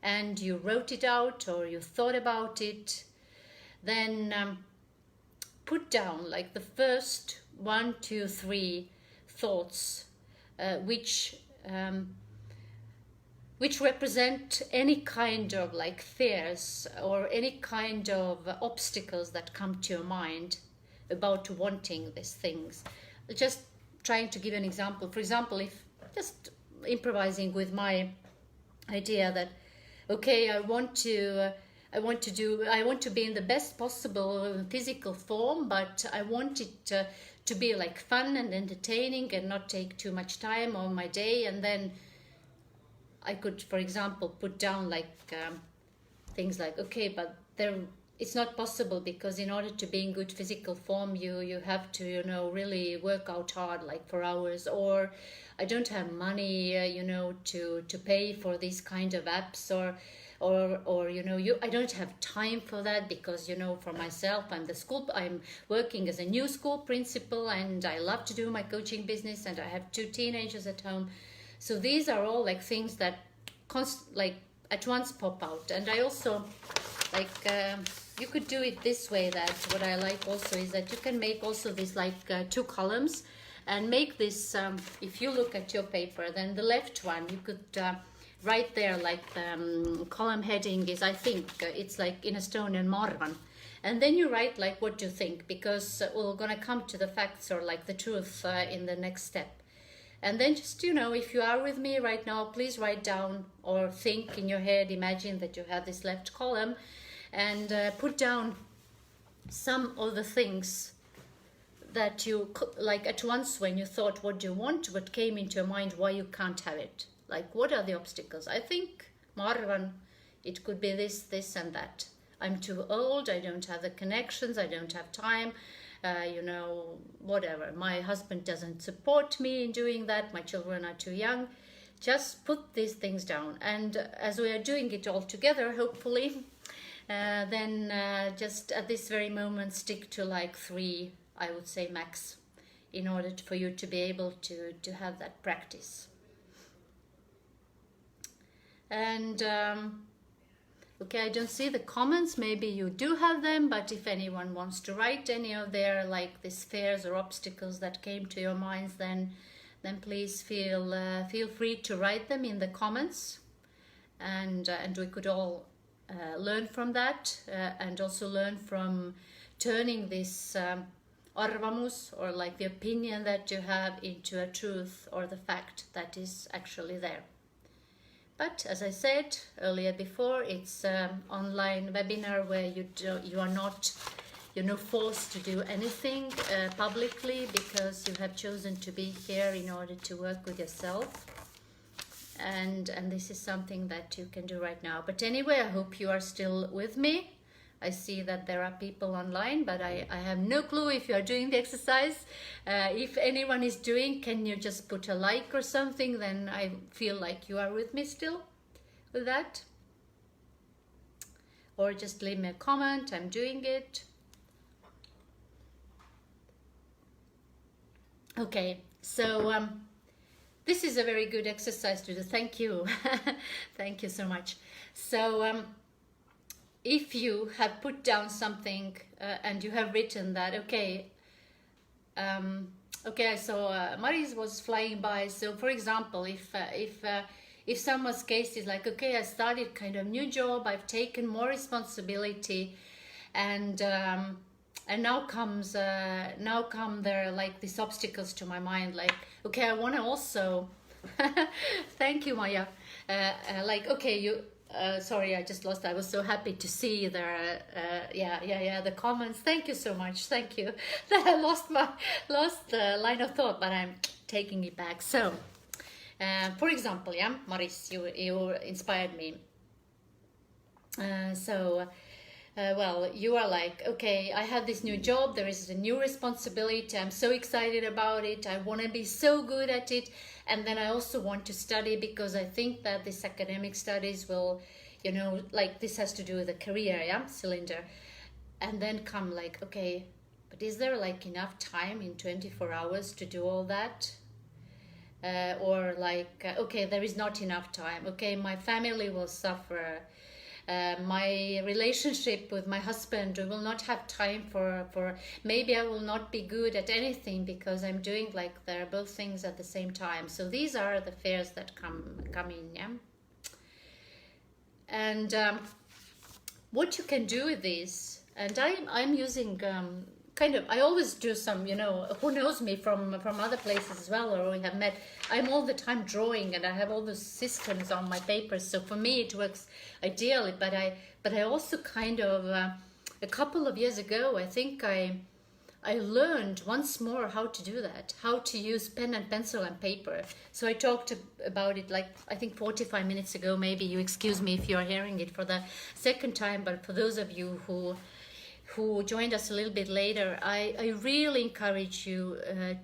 and you wrote it out, or you thought about it, then put down like the first 1, 2, 3 thoughts which represent any kind of like fears or any kind of obstacles that come to your mind about wanting these things. Just trying to give an example. For example, if just improvising with my idea that, okay, I want to be in the best possible physical form, but I want it to be like fun and entertaining and not take too much time on my day. And then I could, for example, put down like things like, okay, but it's not possible, because in order to be in good physical form, you have to, really work out hard, like for hours, or I don't have money, to pay for these kind of apps, or I don't have time for that, because for myself, I'm working as a new school principal, and I love to do my coaching business, and I have 2 teenagers at home. So these are all like things that at once pop out. And I also like you could do it this way, that what I like also is that you can make also these like 2 columns, and make this if you look at your paper, then the left one you could right there, like the column heading is, I think it's like in Estonian marvan, and then you write like what you think, because we're gonna come to the facts or like the truth in the next step. And then just, if you are with me right now, please write down or think in your head, imagine that you have this left column, and put down some of the things that you like at once when you thought what you want, what came into your mind, why you can't have it. Like, what are the obstacles? I think, Marwan, it could be this and that. I'm too old, I don't have the connections, I don't have time, whatever. My husband doesn't support me in doing that, my children are too young. Just put these things down. And as we are doing it all together, hopefully, then just at this very moment, stick to like 3, I would say max, in order for you to be able to have that practice. And okay, I don't see the comments, maybe you do have them, but if anyone wants to write any of their like these fears or obstacles that came to your minds, then please feel free to write them in the comments, and we could all learn from that, and also learn from turning this arvamus, or like the opinion that you have, into a truth or the fact that is actually there. But as I said earlier before, it's an online webinar where you are not forced to do anything publicly, because you have chosen to be here in order to work with yourself. And this is something that you can do right now. But anyway, I hope you are still with me. I see that there are people online, but I have no clue if you are doing the exercise. If anyone is doing, can you just put a like or something? Then I feel like you are with me still with that. Or just leave me a comment, I'm doing it. Okay, so this is a very good exercise to do. Thank you. Thank you so much. So if you have put down something and you have written that, okay, okay, I saw Maris was flying by. So for example, if someone's case is like, okay, I started kind of new job, I've taken more responsibility, and now come there like these obstacles to my mind, like, okay, I want to also thank you, Maya, like, okay, you sorry, I just lost. I was so happy to see there. Yeah. The comments. Thank you so much. Thank you. That I lost the line of thought, but I'm taking it back. So, for example, yeah, Maris, you inspired me. Well, you are like, okay, I have this new job, there is a new responsibility, I'm so excited about it, I want to be so good at it, and then I also want to study because I think that this academic studies will, you know, like this has to do with a career, yeah, cylinder. And then come like, okay, but is there like enough time in 24 hours to do all that? Or like, okay, there is not enough time, okay, my family will suffer. My relationship with my husband, we will not have time for maybe I will not be good at anything because I'm doing like they're both things at the same time. So these are the fears that come in, yeah. And what you can do with these, and I'm using kind of, I always do some, you know, who knows me from other places as well, or we have met, I'm all the time drawing and I have all those systems on my papers, so for me it works ideally. But I also kind of a couple of years ago, I think I learned once more how to do that, how to use pen and pencil and paper. So I talked about it like, I think 45 minutes ago. Maybe you excuse me if you're hearing it for the second time, but for those of you who joined us a little bit later, I really encourage you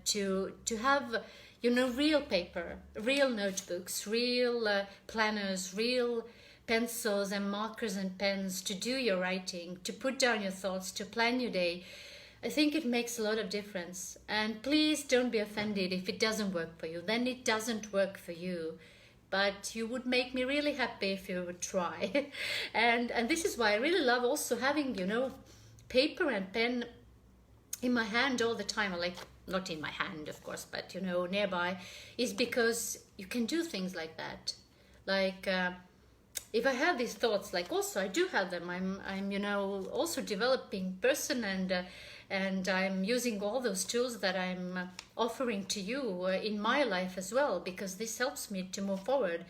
to have, you know, real paper, real notebooks, real planners, real pencils and markers and pens to do your writing, to put down your thoughts, to plan your day. I think it makes a lot of difference. And please don't be offended if it doesn't work for you. Then it doesn't work for you. But you would make me really happy if you would try. and this is why I really love also having, you know, paper and pen in my hand all the time, or like not in my hand of course, but you know, nearby, is because you can do things like that. Like if I have these thoughts, like also I do have them, I'm you know, also developing person, and I'm using all those tools that I'm offering to you in my life as well, because this helps me to move forward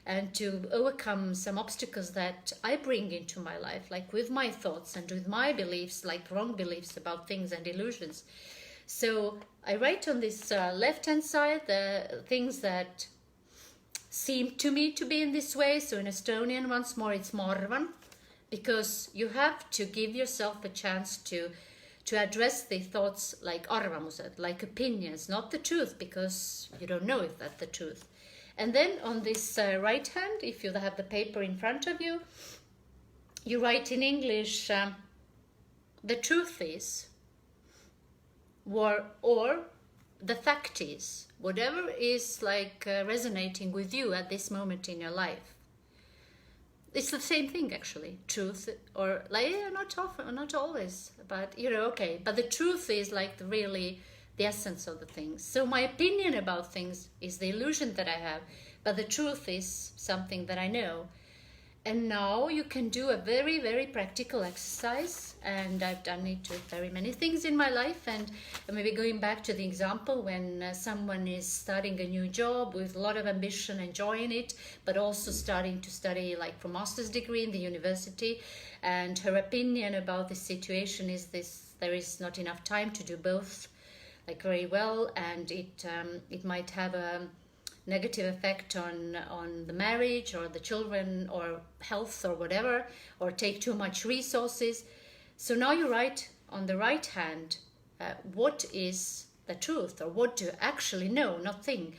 and to overcome some obstacles that I bring into my life, like with my thoughts and with my beliefs, like wrong beliefs about things and illusions. So I write on this left-hand side the things that seem to me to be in this way. So in Estonian, once more, it's morvan, because you have to give yourself a chance to address the thoughts like arvamused, like opinions, not the truth, because you don't know if that's the truth. And then on this right hand, if you have the paper in front of you, you write in English, the truth is, or the fact is, whatever is like resonating with you at this moment in your life. It's the same thing actually, truth, or like, yeah, not often, not always, but you know, okay. But the truth is like really the essence of the things. So my opinion about things is the illusion that I have, but the truth is something that I know. And now you can do a very, very practical exercise, and I've done it with very many things in my life. And maybe going back to the example when someone is starting a new job with a lot of ambition, enjoying it, but also starting to study like for master's degree in the university, and her opinion about the situation is this: there is not enough time to do both like very well, and it might have a negative effect on the marriage or the children or health or whatever, or take too much resources. So now you write on the right hand what is the truth, or what do you actually know, not think.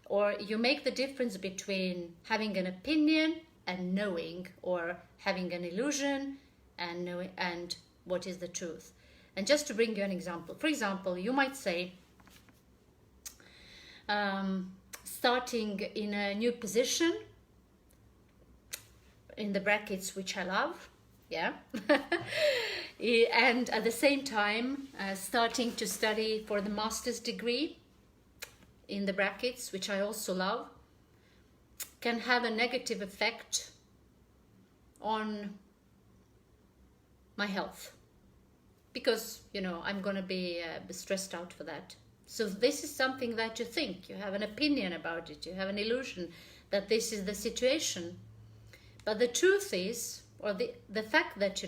Or you make the difference between having an opinion and knowing, or having an illusion and knowing, and what is the truth. And just to bring you an example, for example, you might say, starting in a new position, in the brackets, which I love, yeah, and at the same time starting to study for the master's degree, in the brackets, which I also love, can have a negative effect on my health, because I'm going to be stressed out for that. So this is something that you think, you have an opinion about it, you have an illusion that this is the situation. But the truth is, or the fact that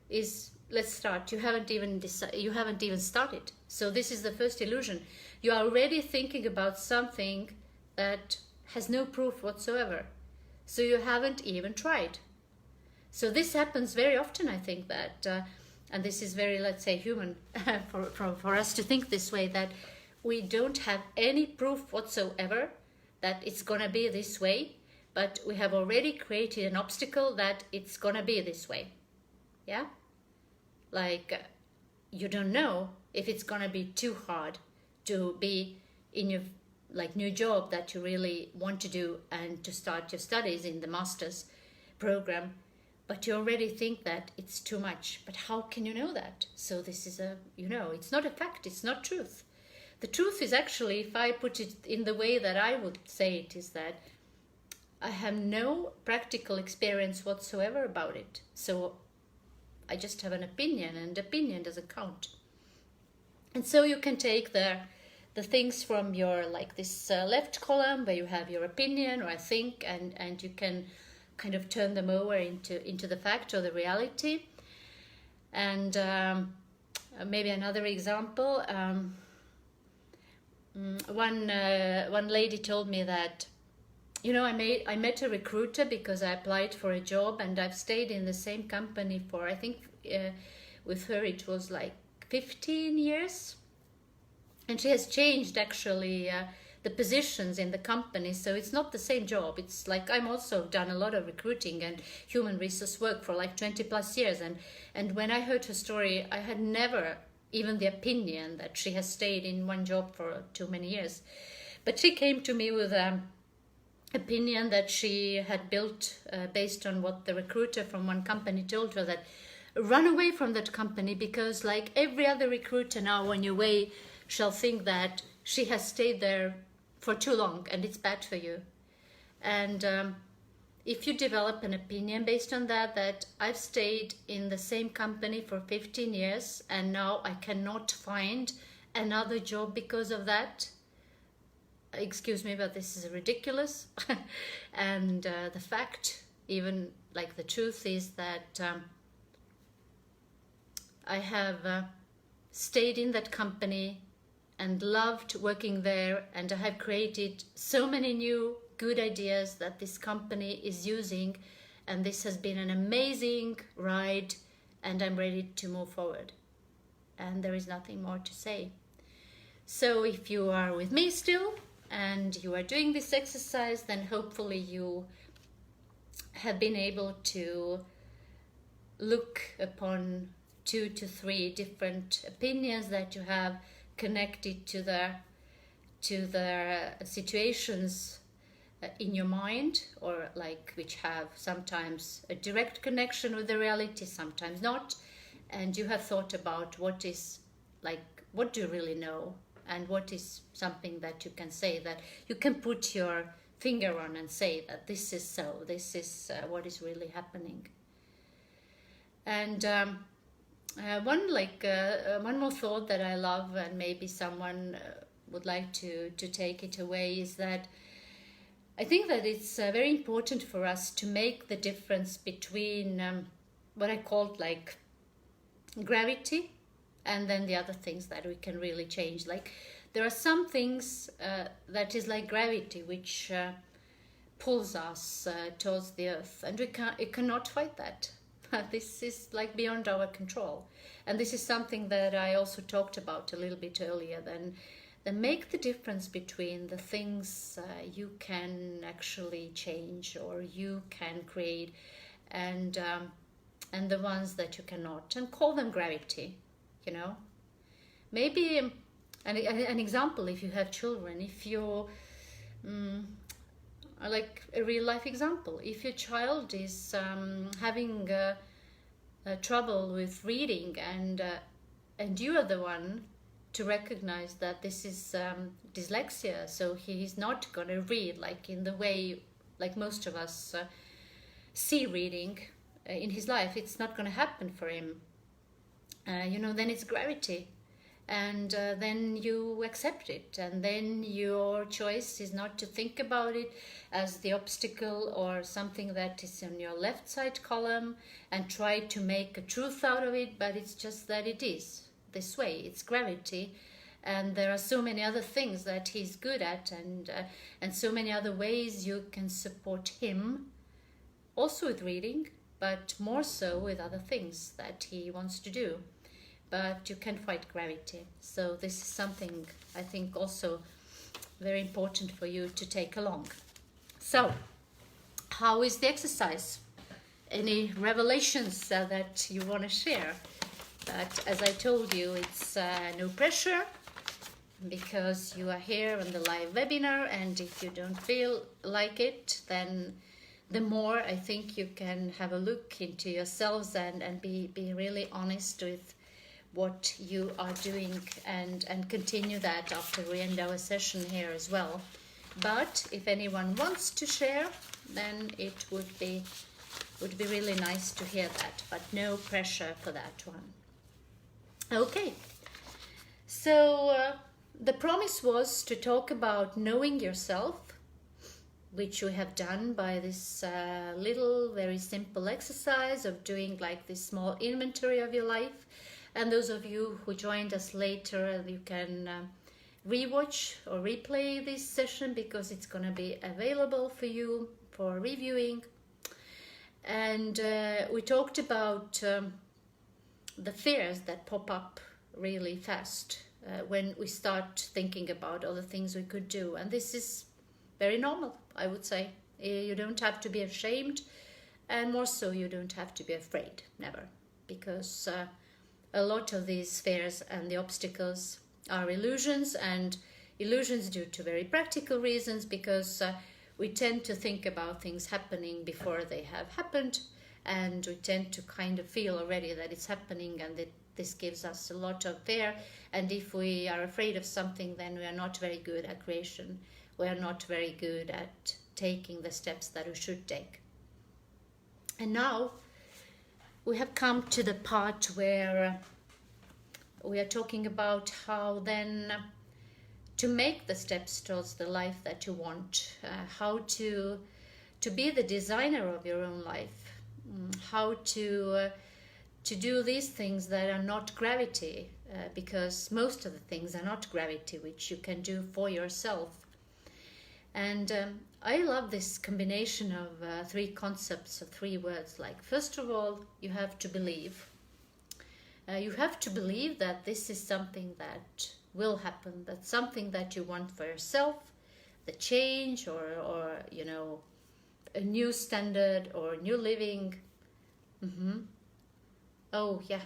is, let's start, you haven't even started. So this is the first illusion. You are already thinking about something that has no proof whatsoever. So you haven't even tried. So this happens very often, I think, that and this is very, let's say, human for us to think this way, that we don't have any proof whatsoever that it's going to be this way, but we have already created an obstacle that it's going to be this way. Yeah? Like, you don't know if it's going to be too hard to be in your new job that you really want to do, and to start your studies in the master's program. But you already think that it's too much. But how can you know that? So this is it's not a fact, it's not truth. The truth is actually, if I put it in the way that I would say it, is that I have no practical experience whatsoever about it. So I just have an opinion, and opinion doesn't count. And so you can take the things from your, this left column, where you have your opinion or I think, and you can kind of turn them over into the fact or the reality. And maybe another example, one lady told me that, I met a recruiter because I applied for a job, and I've stayed in the same company for, I think with her it was 15 years, and she has changed actually the positions in the company, so it's not the same job. It's I'm also done a lot of recruiting and human resource work for 20 plus years, and when I heard her story, I had never even the opinion that she has stayed in one job for too many years. But she came to me with opinion that she had built based on what the recruiter from one company told her, that run away from that company, because every other recruiter now on your way shall think that she has stayed there for too long and it's bad for you. And if you develop an opinion based on that I've stayed in the same company for 15 years and now I cannot find another job because of that, excuse me, but this is ridiculous. And the fact, even the truth, is that I have stayed in that company and loved working there, and I have created so many new good ideas that this company is using, and this has been an amazing ride, and I'm ready to move forward. And there is nothing more to say. So if you are with me still and you are doing this exercise, then hopefully you have been able to look upon 2 to 3 different opinions that you have connected to the situations in your mind, or which have sometimes a direct connection with the reality, sometimes not. And you have thought about what do you really know, and what is something that you can say, that you can put your finger on and say that this is so, this is what is really happening. And one more thought that I love, and maybe someone would like to take it away, is that I think that it's very important for us to make the difference between what I called gravity and then the other things that we can really change. there are some things that is like gravity, which pulls us towards the earth, and it cannot fight that. This is like beyond our control, and this is something that I also talked about a little bit earlier. Then make the difference between the things you can actually change or you can create, and the ones that you cannot, and call them gravity. You know, maybe an example, if you have children, if you're like a real life example, if your child is having trouble with reading, and you are the one to recognize that this is dyslexia, so he's not going to read like in the way like most of us see reading in his life. It's not going to happen for him. Then it's gravity, and then you accept it, and then your choice is not to think about it as the obstacle or something that is in your left side column and try to make a truth out of it, but it's just that it is this way. It's gravity, and there are so many other things that he's good at, and so many other ways you can support him, also with reading, but more so with other things that he wants to do. But you can fight gravity. So this is something I think also very important for you to take along. So how is the exercise? Any revelations that you want to share? But as I told you, it's no pressure, because you are here on the live webinar, and if you don't feel like it, then the more I think you can have a look into yourselves and be really honest with what you are doing, and continue that after we end our session here as well. But if anyone wants to share, then it would be really nice to hear that, but no pressure for that one. Okay, so the promise was to talk about knowing yourself, which we have done by this little very simple exercise of doing like this small inventory of your life. And those of you who joined us later, you can rewatch or replay this session, because it's going to be available for you for reviewing. And we talked about the fears that pop up really fast when we start thinking about all the things we could do. And this is very normal, I would say. You don't have to be ashamed, and more so you don't have to be afraid, never, because a lot of these fears and the obstacles are illusions, and illusions due to very practical reasons, because we tend to think about things happening before they have happened, and we tend to kind of feel already that it's happening, and that this gives us a lot of fear. And if we are afraid of something, then we are not very good at creation. We are not very good at taking the steps that we should take. And now we have come to the part where we are talking about how then to make the steps towards the life that you want, how to be the designer of your own life, how to do these things that are not gravity, because most of the things are not gravity, which you can do for yourself. And I love this combination of three concepts of three words. Like, first of all, you have to believe. You have to believe that this is something that will happen, that's something that you want for yourself, the change or a new standard or new living. Oh, yeah.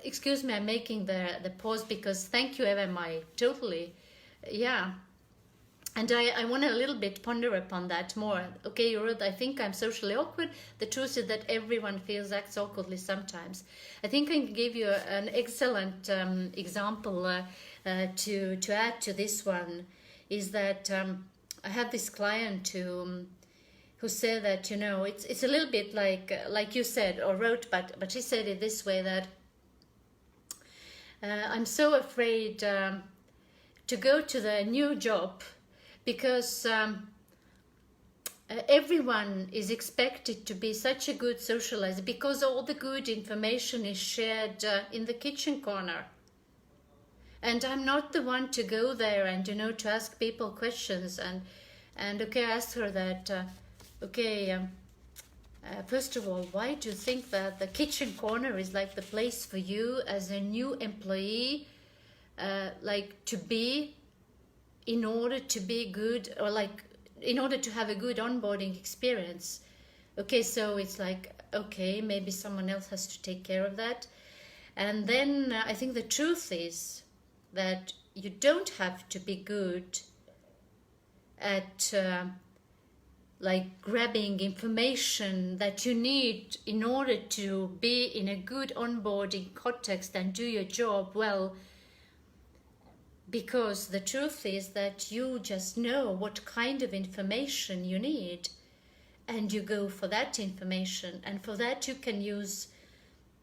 Excuse me, I'm making the pause because thank you, Eva, totally. Yeah. And I want to a little bit ponder upon that more. Okay, you wrote, I think I'm socially awkward. The truth is that everyone acts awkwardly sometimes. I think I can give you an excellent example to add to this one, is that I had this client who said that, it's a little bit like you said or wrote, but she said it this way, that I'm so afraid to go to the new job, because everyone is expected to be such a good socializer, because all the good information is shared in the kitchen corner. And I'm not the one to go there and, to ask people questions and okay, ask her that, first of all, why do you think that the kitchen corner is like the place for you as a new employee, like to be, in order to be good, or like in order to have a good onboarding experience? Okay, so it's like, okay, maybe someone else has to take care of that. And then I think the truth is that you don't have to be good at like grabbing information that you need in order to be in a good onboarding context and do your job well, because the truth is that you just know what kind of information you need and you go for that information, and for that you can use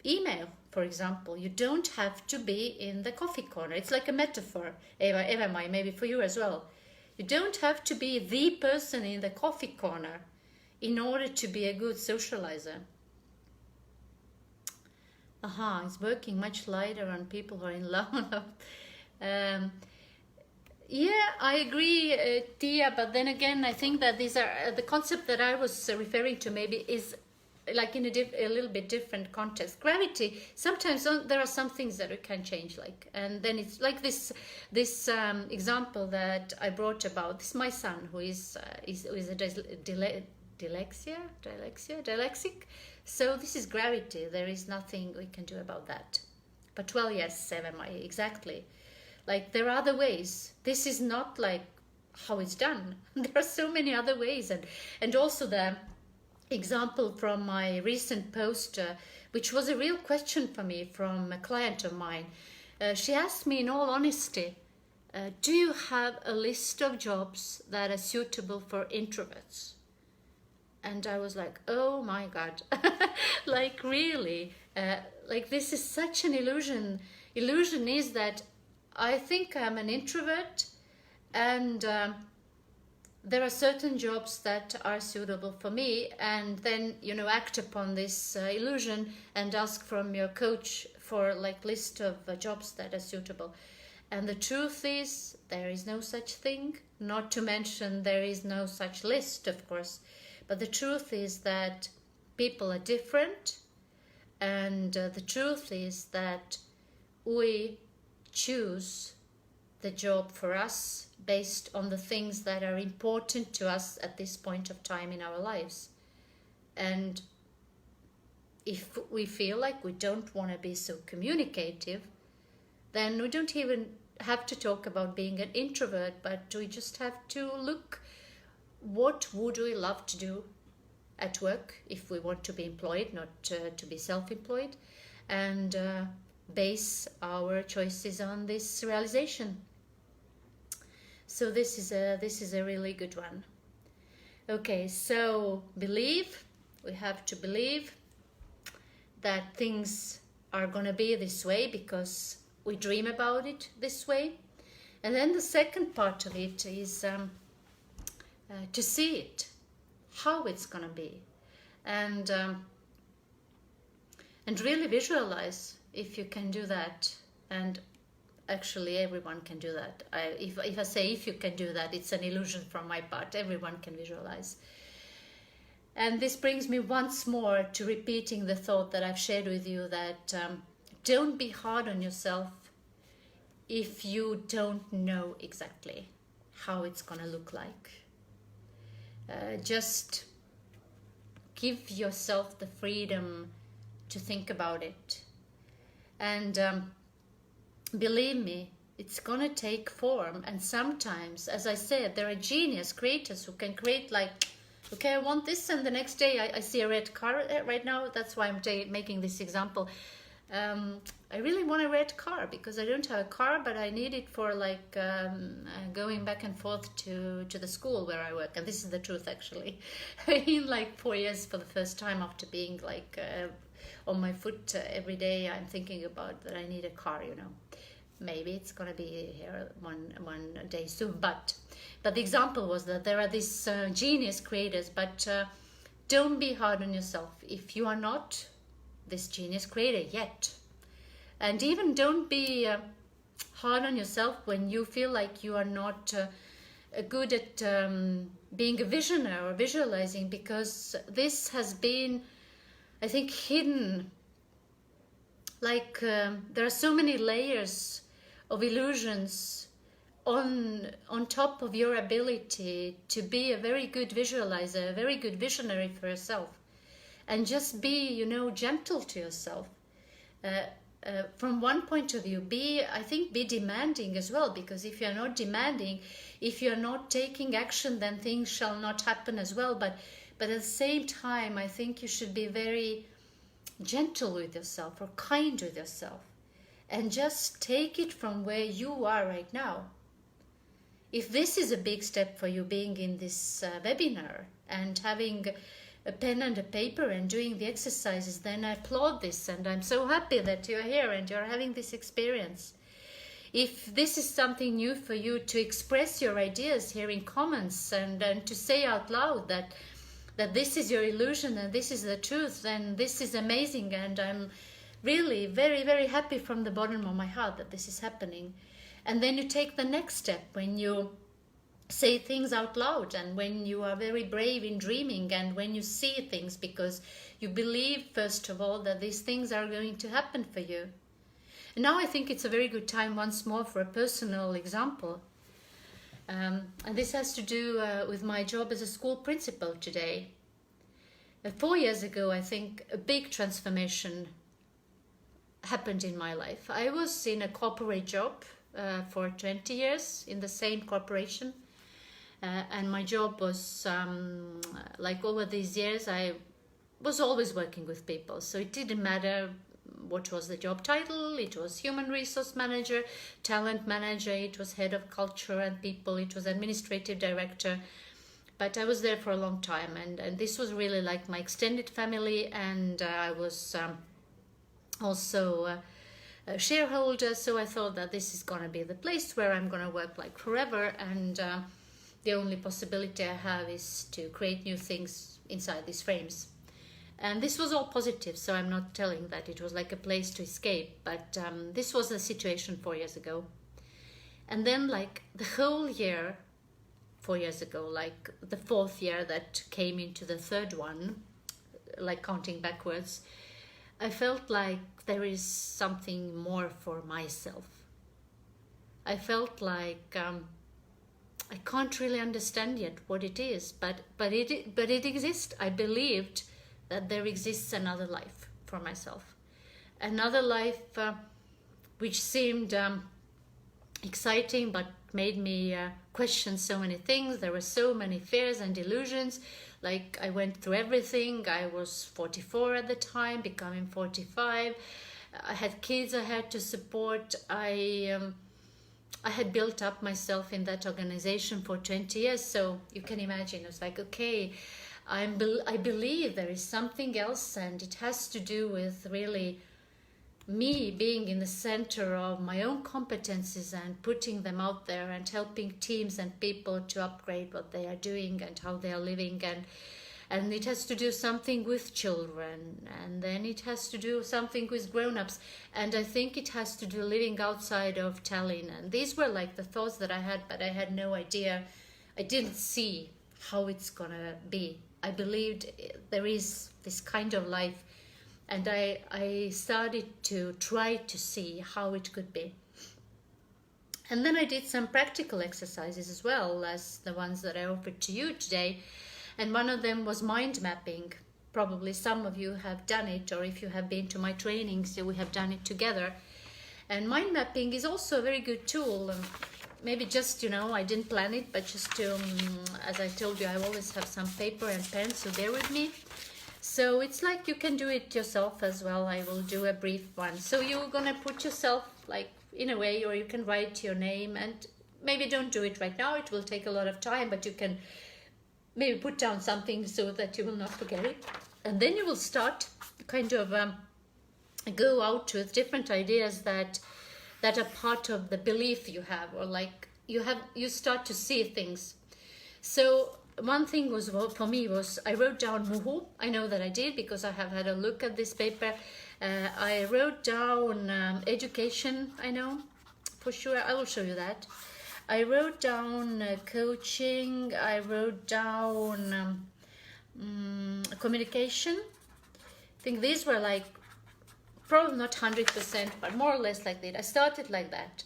email, for example. You don't have to be in the coffee corner. It's like a metaphor, Eva, maybe for you as well. You don't have to be the person in the coffee corner in order to be a good socializer. It's working much lighter on people who are in love. Yeah, I agree, Tia, but then again, I think that these are the concept that I was referring to maybe is like in a little bit different context. Gravity, sometimes there are some things that we can change, like, and then it's like this example that I brought about this, my son who is a dyslexic. So this is gravity. There is nothing we can do about that. But well, yes, exactly. Like, there are other ways. This is not like how it's done. There are so many other ways, and also the example from my recent post, which was a real question for me from a client of mine. She asked me in all honesty, do you have a list of jobs that are suitable for introverts? And I was like, oh my God, like really, like this is such an illusion. Illusion is that I think I'm an introvert, and there are certain jobs that are suitable for me, and then act upon this illusion and ask from your coach for like list of jobs that are suitable. And the truth is, there is no such thing, not to mention there is no such list, of course. But the truth is that people are different, and the truth is that we choose the job for us based on the things that are important to us at this point of time in our lives. And if we feel like we don't want to be so communicative, then we don't even have to talk about being an introvert, but we just have to look, what would we love to do at work if we want to be employed, not to be self-employed, and base our choices on this realization. So this is a really good one. Okay, so believe. We have to believe that things are going to be this way because we dream about it this way. And then the second part of it is to see it, how it's going to be, and really visualize, if you can do that. And actually everyone can do that. If I say if you can do that, it's an illusion from my part. Everyone can visualize. And this brings me once more to repeating the thought that I've shared with you, that don't be hard on yourself if you don't know exactly how it's going to look like. Just give yourself the freedom to think about it. And believe me, it's going to take form. And sometimes, as I said, there are genius creators who can create like, okay, I want this, and the next day I see a red car. Right now, that's why I'm making this example. I really want a red car because I don't have a car, but I need it for like going back and forth to the school where I work. And this is the truth, actually. In like 4 years, for the first time after being like on my foot every day, I'm thinking about that I need a car, Maybe it's going to be here one day soon. But the example was that there are these genius creators, but don't be hard on yourself if you are not this genius creator yet. And even don't be hard on yourself when you feel like you are not good at being a visionary or visualizing, because this has been, I think, hidden. Like there are so many layers of illusions on top of your ability to be a very good visualizer, a very good visionary for yourself, and just be, you know, gentle to yourself. From one point of view, I think be demanding as well, because if you're not demanding, if you're not taking action, then things shall not happen as well. But at the same time, I think you should be very gentle with yourself or kind with yourself, and just take it from where you are right now. If this is a big step for you, being in this webinar and having a pen and a paper and doing the exercises, then I applaud this, and I'm so happy that you're here and you're having this experience. If this is something new for you, to express your ideas here in comments and to say out loud that this is your illusion and this is the truth, then this is amazing, and I'm really very, very happy from the bottom of my heart that this is happening. And then you take the next step when you say things out loud, and when you are very brave in dreaming, and when you see things because you believe, first of all, that these things are going to happen for you. And now I think it's a very good time once more for a personal example. And this has to do with my job as a school principal today. 4 years ago, I think a big transformation happened in my life. I was in a corporate job for 20 years in the same corporation. And my job was, like over these years, I was always working with people. So it didn't matter what was the job title. It was human resource manager, talent manager, it was head of culture and people, it was administrative director. But I was there for a long time, and this was really like my extended family, and I was also a shareholder, so I thought that this is going to be the place where I'm going to work like forever, and the only possibility I have is to create new things inside these frames. And this was all positive, so I'm not telling that it was like a place to escape, but this was the situation 4 years ago. And then like the whole year, 4 years ago, like the fourth year that came into the third one, like counting backwards, I felt like there is something more for myself. I felt like I can't really understand yet what it is, but it exists. I believed that there exists another life for myself, another life which seemed exciting, but made me question so many things. There were so many fears and illusions. Like I went through everything. I was 44 at the time, becoming 45. I had kids I had to support. I had built up myself in that organization for 20 years. So you can imagine, it was like, okay, I believe there is something else, and it has to do with really me being in the center of my own competencies and putting them out there and helping teams and people to upgrade what they are doing and how they are living, and it has to do something with children, and then it has to do something with grown-ups, and I think it has to do living outside of Tallinn. And these were like the thoughts that I had, but I had no idea. I didn't see how it's gonna be. I believed there is this kind of life, and I started to try to see how it could be. And then I did some practical exercises as well as the ones that I offered to you today. And one of them was mind mapping. Probably some of you have done it, or if you have been to my trainings, we have done it together. And mind mapping is also a very good tool. Maybe just, I didn't plan it, but just to, as I told you, I always have some paper and pen, so bear with me. So it's like you can do it yourself as well. I will do a brief one. So you're going to put yourself like in a way, or you can write your name, and maybe don't do it right now. It will take a lot of time, but you can maybe put down something so that you will not forget it. And then you will start kind of go out with different ideas that are part of the belief you have, or like you start to see things. So one thing was, for me, was I wrote down muhu. I know that I did because I have had a look at this paper. I wrote down education, I know, for sure. I will show you that. I wrote down coaching. I wrote down communication. I think these were like probably not 100%, but more or less like that. I started like that.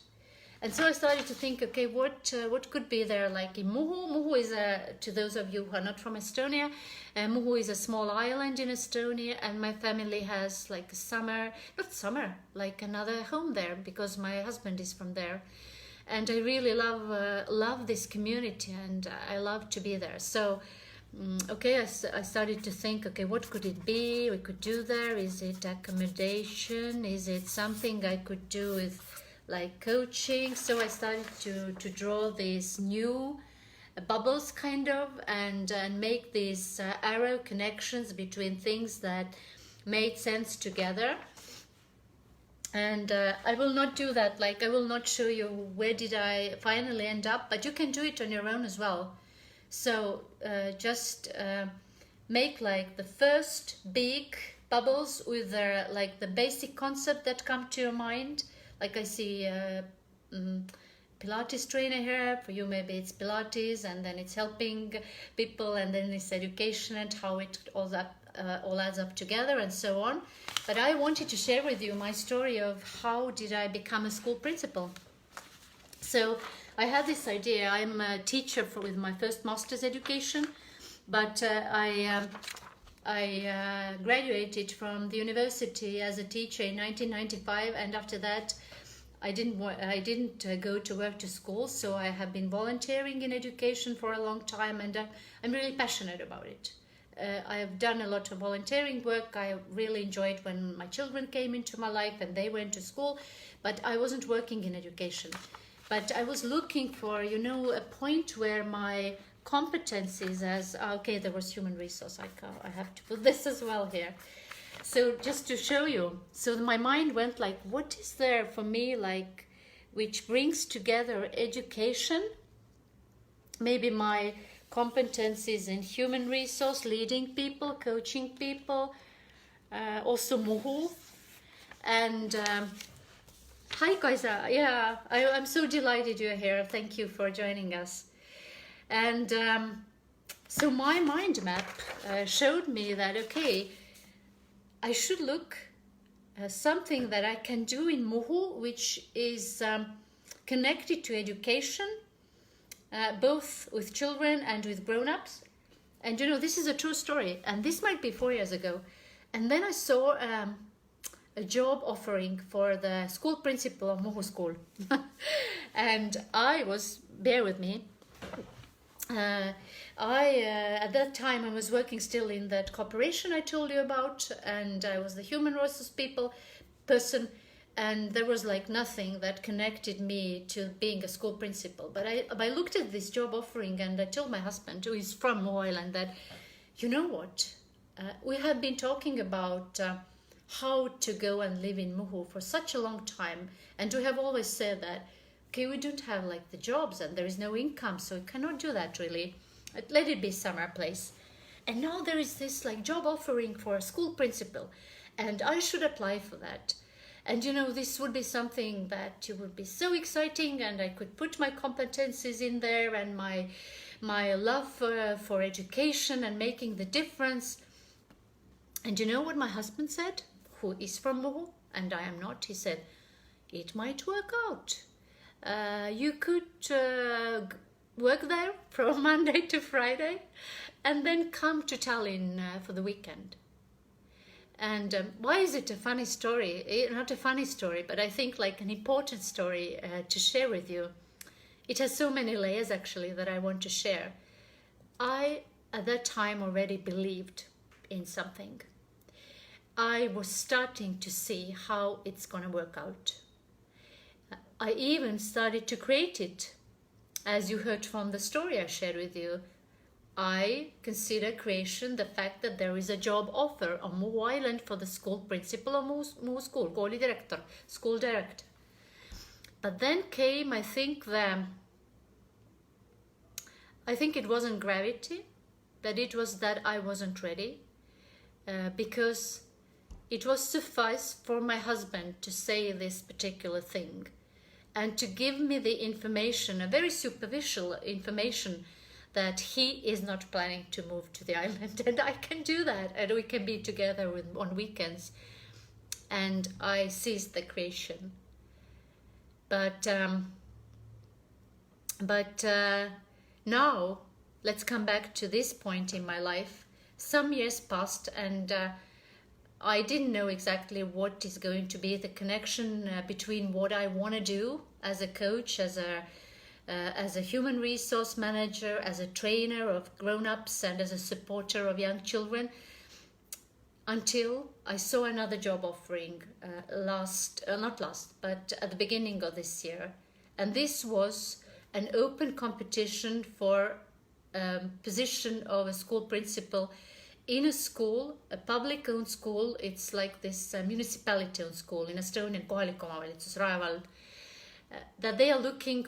And so I started to think, okay, what could be there, like in Muhu. Muhu is, to those of you who are not from Estonia, Muhu is a small island in Estonia, and my family has like like another home there, because my husband is from there. And I really love this community, and I love to be there. So, okay, I started to think, okay, what could it be we could do there? Is it accommodation? Is it something I could do with like coaching? So I started to draw these new bubbles kind of, and make these arrow connections between things that made sense together. And I will not do that, like I will not show you where did I finally end up, but you can do it on your own as well. So just make like the first big bubbles with like the basic concept that come to your mind. Like I see Pilates trainer here. For you, maybe it's Pilates, and then it's helping people, and then it's education and how it all adds up together, and so on. But I wanted to share with you my story of how did I become a school principal. So I had this idea. I'm a teacher with my first master's education, but I graduated from the university as a teacher in 1995, and after that I didn't go to work to school. So I have been volunteering in education for a long time, and I'm really passionate about it. I have done a lot of volunteering work. I really enjoyed when my children came into my life and they went to school, but I wasn't working in education. But I was looking for, a point where my competencies okay, there was human resource. I have to put this as well here. So just to show you, so my mind went like, what is there for me, like, which brings together education, maybe my competencies in human resource, leading people, coaching people, also Muhu. And hi Kaisa, yeah, I'm so delighted you're here. Thank you for joining us. And so my mind map showed me that, okay, I should look something that I can do in Muhu, which is connected to education, both with children and with grown-ups. And this is a true story, and this might be 4 years ago. And then I saw a job offering for the school principal of Muhu school. And I was, bear with me, at that time I was working still in that corporation I told you about, and I was the human resources person, and there was like nothing that connected me to being a school principal. But I looked at this job offering, and I told my husband, who is from Muhu Island, that you know what, we have been talking about how to go and live in Muhu for such a long time, and we have always said that, okay, we don't have like the jobs and there is no income, so we cannot do that really. Let it be summer place. And now there is this like job offering for a school principal, and I should apply for that. And this would be something that would be so exciting, and I could put my competencies in there, and my love for education and making the difference. And you know what my husband said, who is from Muhu, and I am not? He said, it might work out. You could work there from Monday to Friday, and then come to Tallinn for the weekend. And why is it a funny story? Not a funny story, but I think like an important story to share with you. It has so many layers actually that I want to share. I, at that time, already believed in something. I was starting to see how it's going to work out. I even started to create it. As you heard from the story I shared with you, I consider creation the fact that there is a job offer on Muhu Island for the school principal of Muhu school, school director. But then came, I think it wasn't gravity, that it was that I wasn't ready, because it was suffice for my husband to say this particular thing. and to give me the information, a very superficial information, that he is not planning to move to the island, and I can do that, and we can be together on weekends. And I seized the creation. But now, let's come back to this point in my life. Some years passed, and I didn't know exactly what is going to be the connection between what I want to do as a coach, as a human resource manager, as a trainer of grown-ups, and as a supporter of young children, until I saw another job offering but at the beginning of this year. And this was an open competition for position of a school principal in a school, a public-owned school. It's like this municipality-owned school in Estonian, kohalik omavalitsus, Raevald, that they are looking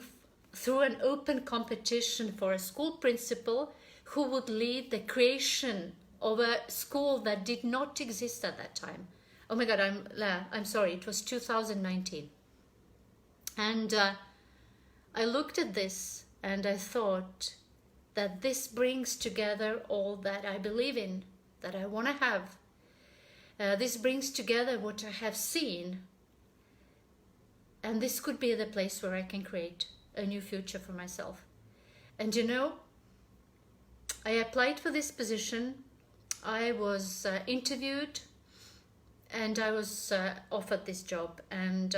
through an open competition for a school principal who would lead the creation of a school that did not exist at that time. Oh my God, I'm sorry, it was 2019. And I looked at this and I thought that this brings together all that I believe in, that I want to have. This brings together what I have seen. And this could be the place where I can create a new future for myself. And you know, I applied for this position. I was interviewed, and I was offered this job, and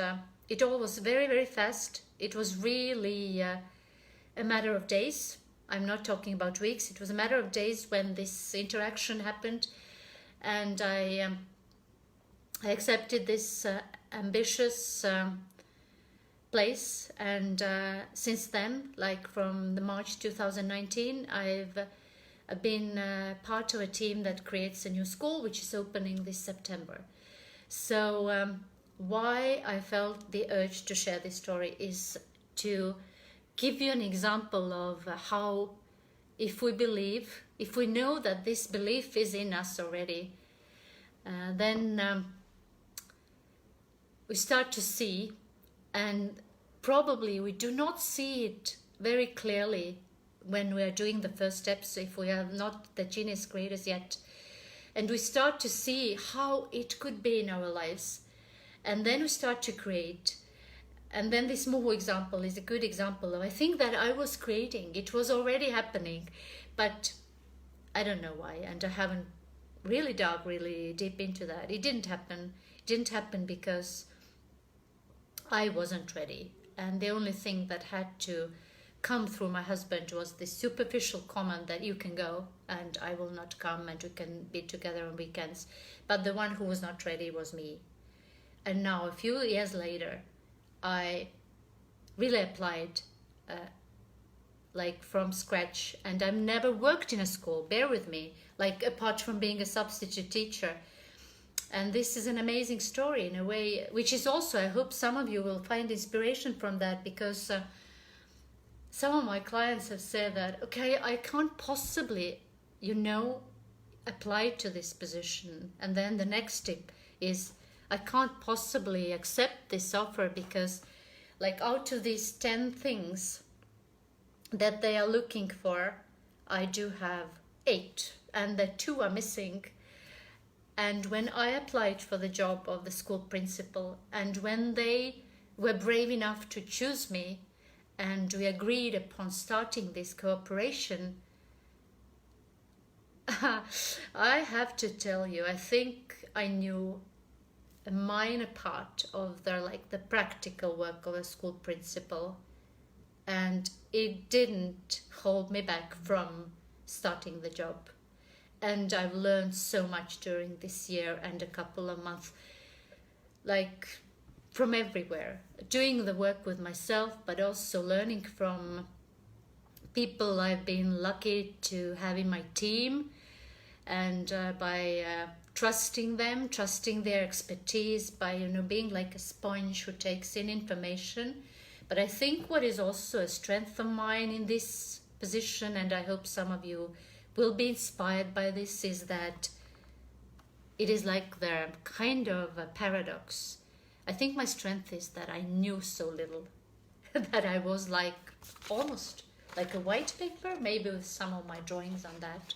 it all was very, very fast. It was really a matter of days. I'm not talking about weeks. It was a matter of days when this interaction happened, and I accepted this ambitious place. And since then, like from the March 2019, I've been part of a team that creates a new school, which is opening this September. So why I felt the urge to share this story is to give you an example of how, if we believe, if we know that this belief is in us already, then we start to see, and probably we do not see it very clearly when we are doing the first steps, if we are not the genius creators yet, and we start to see how it could be in our lives, and then we start to create. And then this Muhu example is a good example of, I think that I was creating, it was already happening, but I don't know why, and I haven't really dug really deep into that. It didn't happen because I wasn't ready, and the only thing that had to come through my husband was this superficial comment that you can go and I will not come, and we can be together on weekends. But the one who was not ready was me. And now, a few years later, I really applied like from scratch, and I've never worked in a school, bear with me, like apart from being a substitute teacher. And this is an amazing story in a way, which is also, I hope some of you will find inspiration from that, because some of my clients have said that, okay, I can't possibly, apply to this position. And then the next step is, I can't possibly accept this offer because, like, out of these 10 things that they are looking for, I do have 8, and the 2 are missing. And when I applied for the job of the school principal, and when they were brave enough to choose me, and we agreed upon starting this cooperation, I have to tell you, I think I knew a minor part of the practical work of a school principal, and it didn't hold me back from starting the job. And I've learned so much during this year and a couple of months, like from everywhere, doing the work with myself, but also learning from people I've been lucky to have in my team, and by trusting them, trusting their expertise, by being like a sponge who takes in information. But I think what is also a strength of mine in this position, and I hope some of you will be inspired by this, is that it is like the kind of a paradox. I think my strength is that I knew so little. that I was like almost like a white paper, maybe with some of my drawings on that.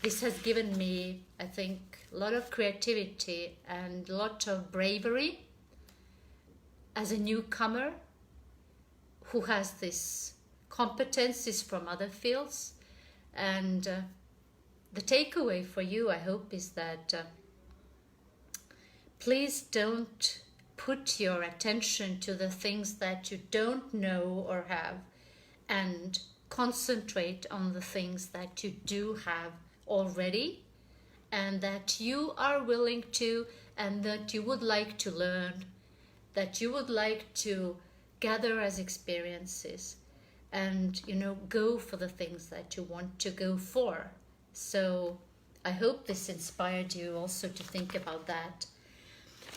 This has given me, I think, a lot of creativity and a lot of bravery as a newcomer who has this competencies from other fields. And the takeaway for you, I hope, is that please don't put your attention to the things that you don't know or have, and concentrate on the things that you do have already and that you are willing to, and that you would like to learn, that you would like to gather as experiences, and go for the things that you want to go for. So I hope this inspired you also to think about that.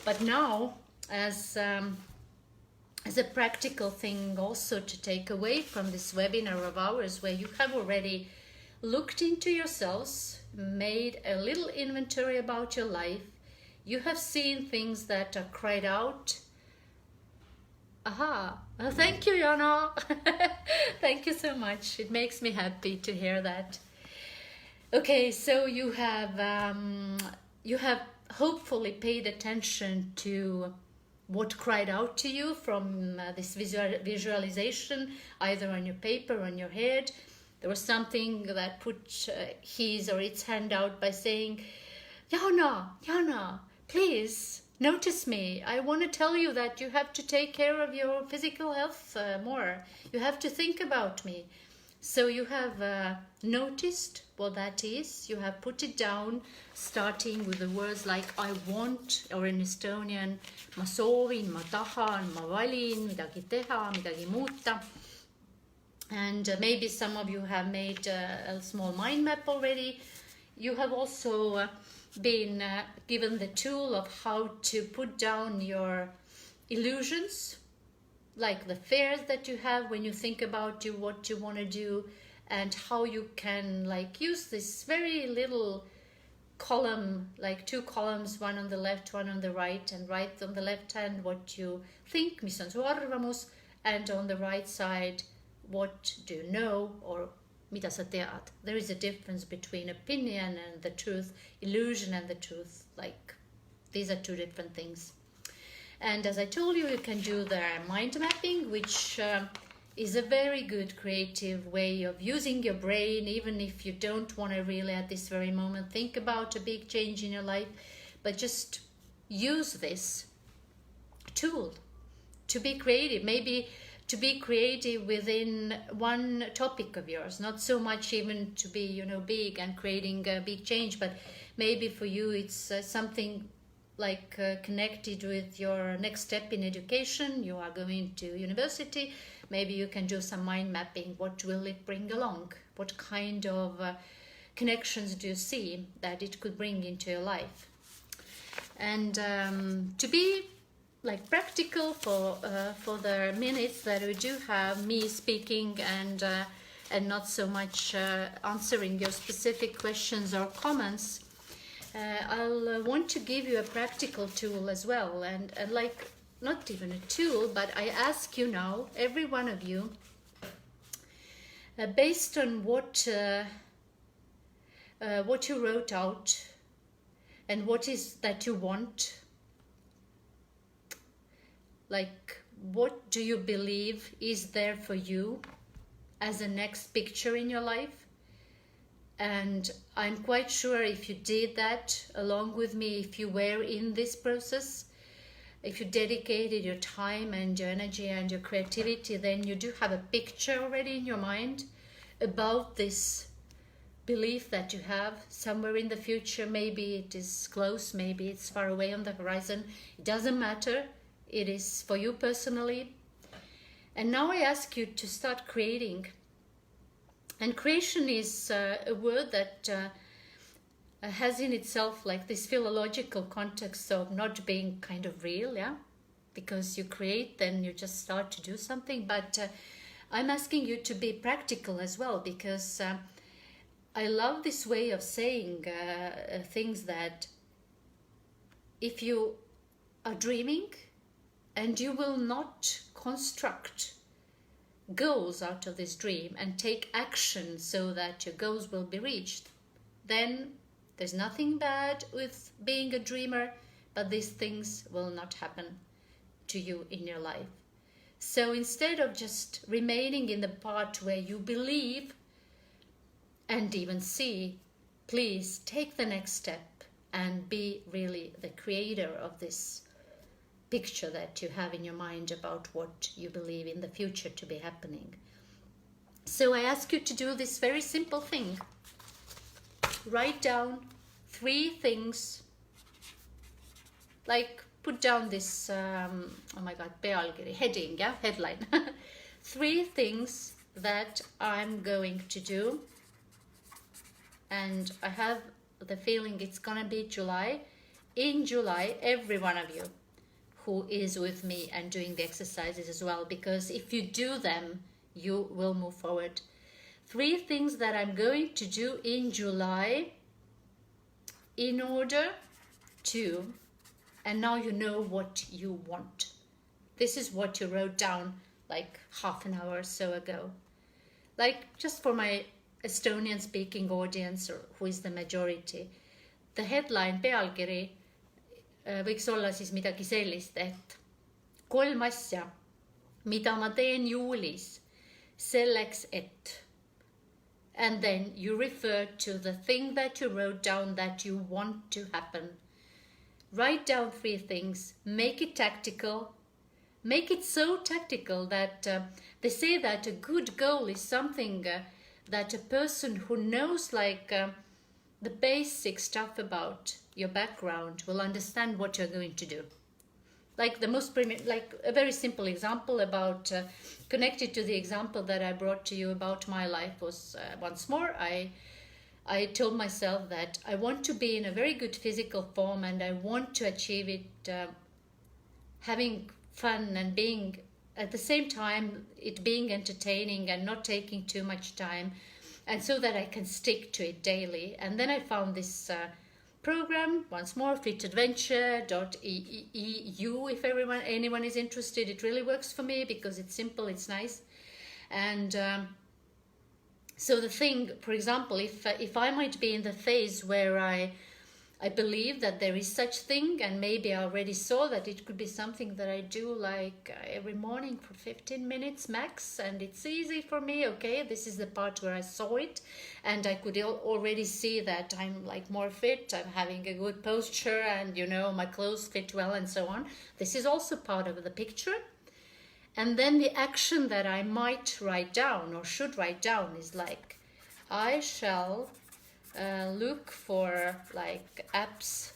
But now, as a practical thing also to take away from this webinar of ours, where you have already looked into yourselves, made a little inventory about your life, you have seen things that are cried out. Aha! Thank you, Jana. Thank you so much. It makes me happy to hear that. Okay, so you have hopefully paid attention to what cried out to you from this visualization, either on your paper or on your head. There was something that put his or its hand out by saying, Jana, please notice me. I want to tell you that you have to take care of your physical health more. You have to think about me. So you have noticed what that is. You have put it down, starting with the words like I want, or in Estonian, ma soovin, ma tahan, ma valin, midagi teha, midagi muuta. And maybe some of you have made a small mind map already. You have also been given the tool of how to put down your illusions, like the fears that you have when you think about what you want to do, and how you can use this very little column, like two columns, one on the left, one on the right, and write on the left hand what you think, mis on su arvamus, and on the right side, what do you know, or mida sa tead. There is a difference between opinion and the truth, illusion and the truth. These are two different things. And as I told you, you can do the mind mapping, which is a very good creative way of using your brain, even if you don't want to really at this very moment think about a big change in your life, but just use this tool to be creative. Maybe to be creative within one topic of yours, not so much even to be big and creating a big change, but maybe for you it's something connected with your next step in education. You are going to university, maybe you can do some mind mapping. What will it bring along? What kind of connections do you see that it could bring into your life? And to be practical for the minutes that we do have me speaking and not so much answering your specific questions or comments, I'll want to give you a practical tool as well, and not even a tool, but I ask you now, every one of you, based on what you wrote out and what is that you want, what do you believe is there for you as a next picture in your life? And I'm quite sure if you did that along with me, if you were in this process, if you dedicated your time and your energy and your creativity, then you do have a picture already in your mind about this belief that you have somewhere in the future. Maybe it is close, maybe it's far away on the horizon. It doesn't matter. It is for you personally. And now I ask you to start creating. And creation is a word that has in itself this philological context of not being kind of real, yeah? Because you create, then you just start to do something. But I'm asking you to be practical as well, because I love this way of saying things that if you are dreaming and you will not construct goals out of this dream and take action so that your goals will be reached, then there's nothing bad with being a dreamer, but these things will not happen to you in your life. So instead of just remaining in the part where you believe and even see, please take the next step and be really the creator of this picture that you have in your mind about what you believe in the future to be happening. So I ask you to do this very simple thing. Write down 3 things, like put down this, oh my god, pealkiri, heading, yeah, headline. 3 things that I'm going to do, and I have the feeling it's gonna be July. In July, every one of you who is with me and doing the exercises as well, because if you do them, you will move forward. 3 things that I'm going to do in July in order to, and now you know what you want. This is what you wrote down like half an hour or so ago. Like, just for my Estonian speaking audience, or who is the majority, the headline, pealkiri, võiks olla siis midagi sellist, et 3 asja, mida ma teen juulis selleks, et. And then you refer to the thing that you wrote down that you want to happen. Write down 3 things, make it tactical, make it so tactical that they say that a good goal is something that a person who knows like the basic stuff about your background will understand what you're going to do. Like the most like a very simple example about connected to the example that I brought to you about my life was once more I told myself that I want to be in a very good physical form, and I want to achieve it having fun and being at the same time it being entertaining and not taking too much time, and so that I can stick to it daily. And then I found this program, once more, fitadventure.eu. If anyone is interested, it really works for me because it's simple, it's nice. And so the thing, for example, if I might be in the phase where I believe that there is such thing, and maybe I already saw that it could be something that I do like every morning for 15 minutes max, and it's easy for me. Okay, this is the part where I saw it, and I could already see that I'm like more fit, I'm having a good posture, and you know, my clothes fit well and so on. This is also part of the picture. And then the action that I might write down or should write down is like, I shall look for like apps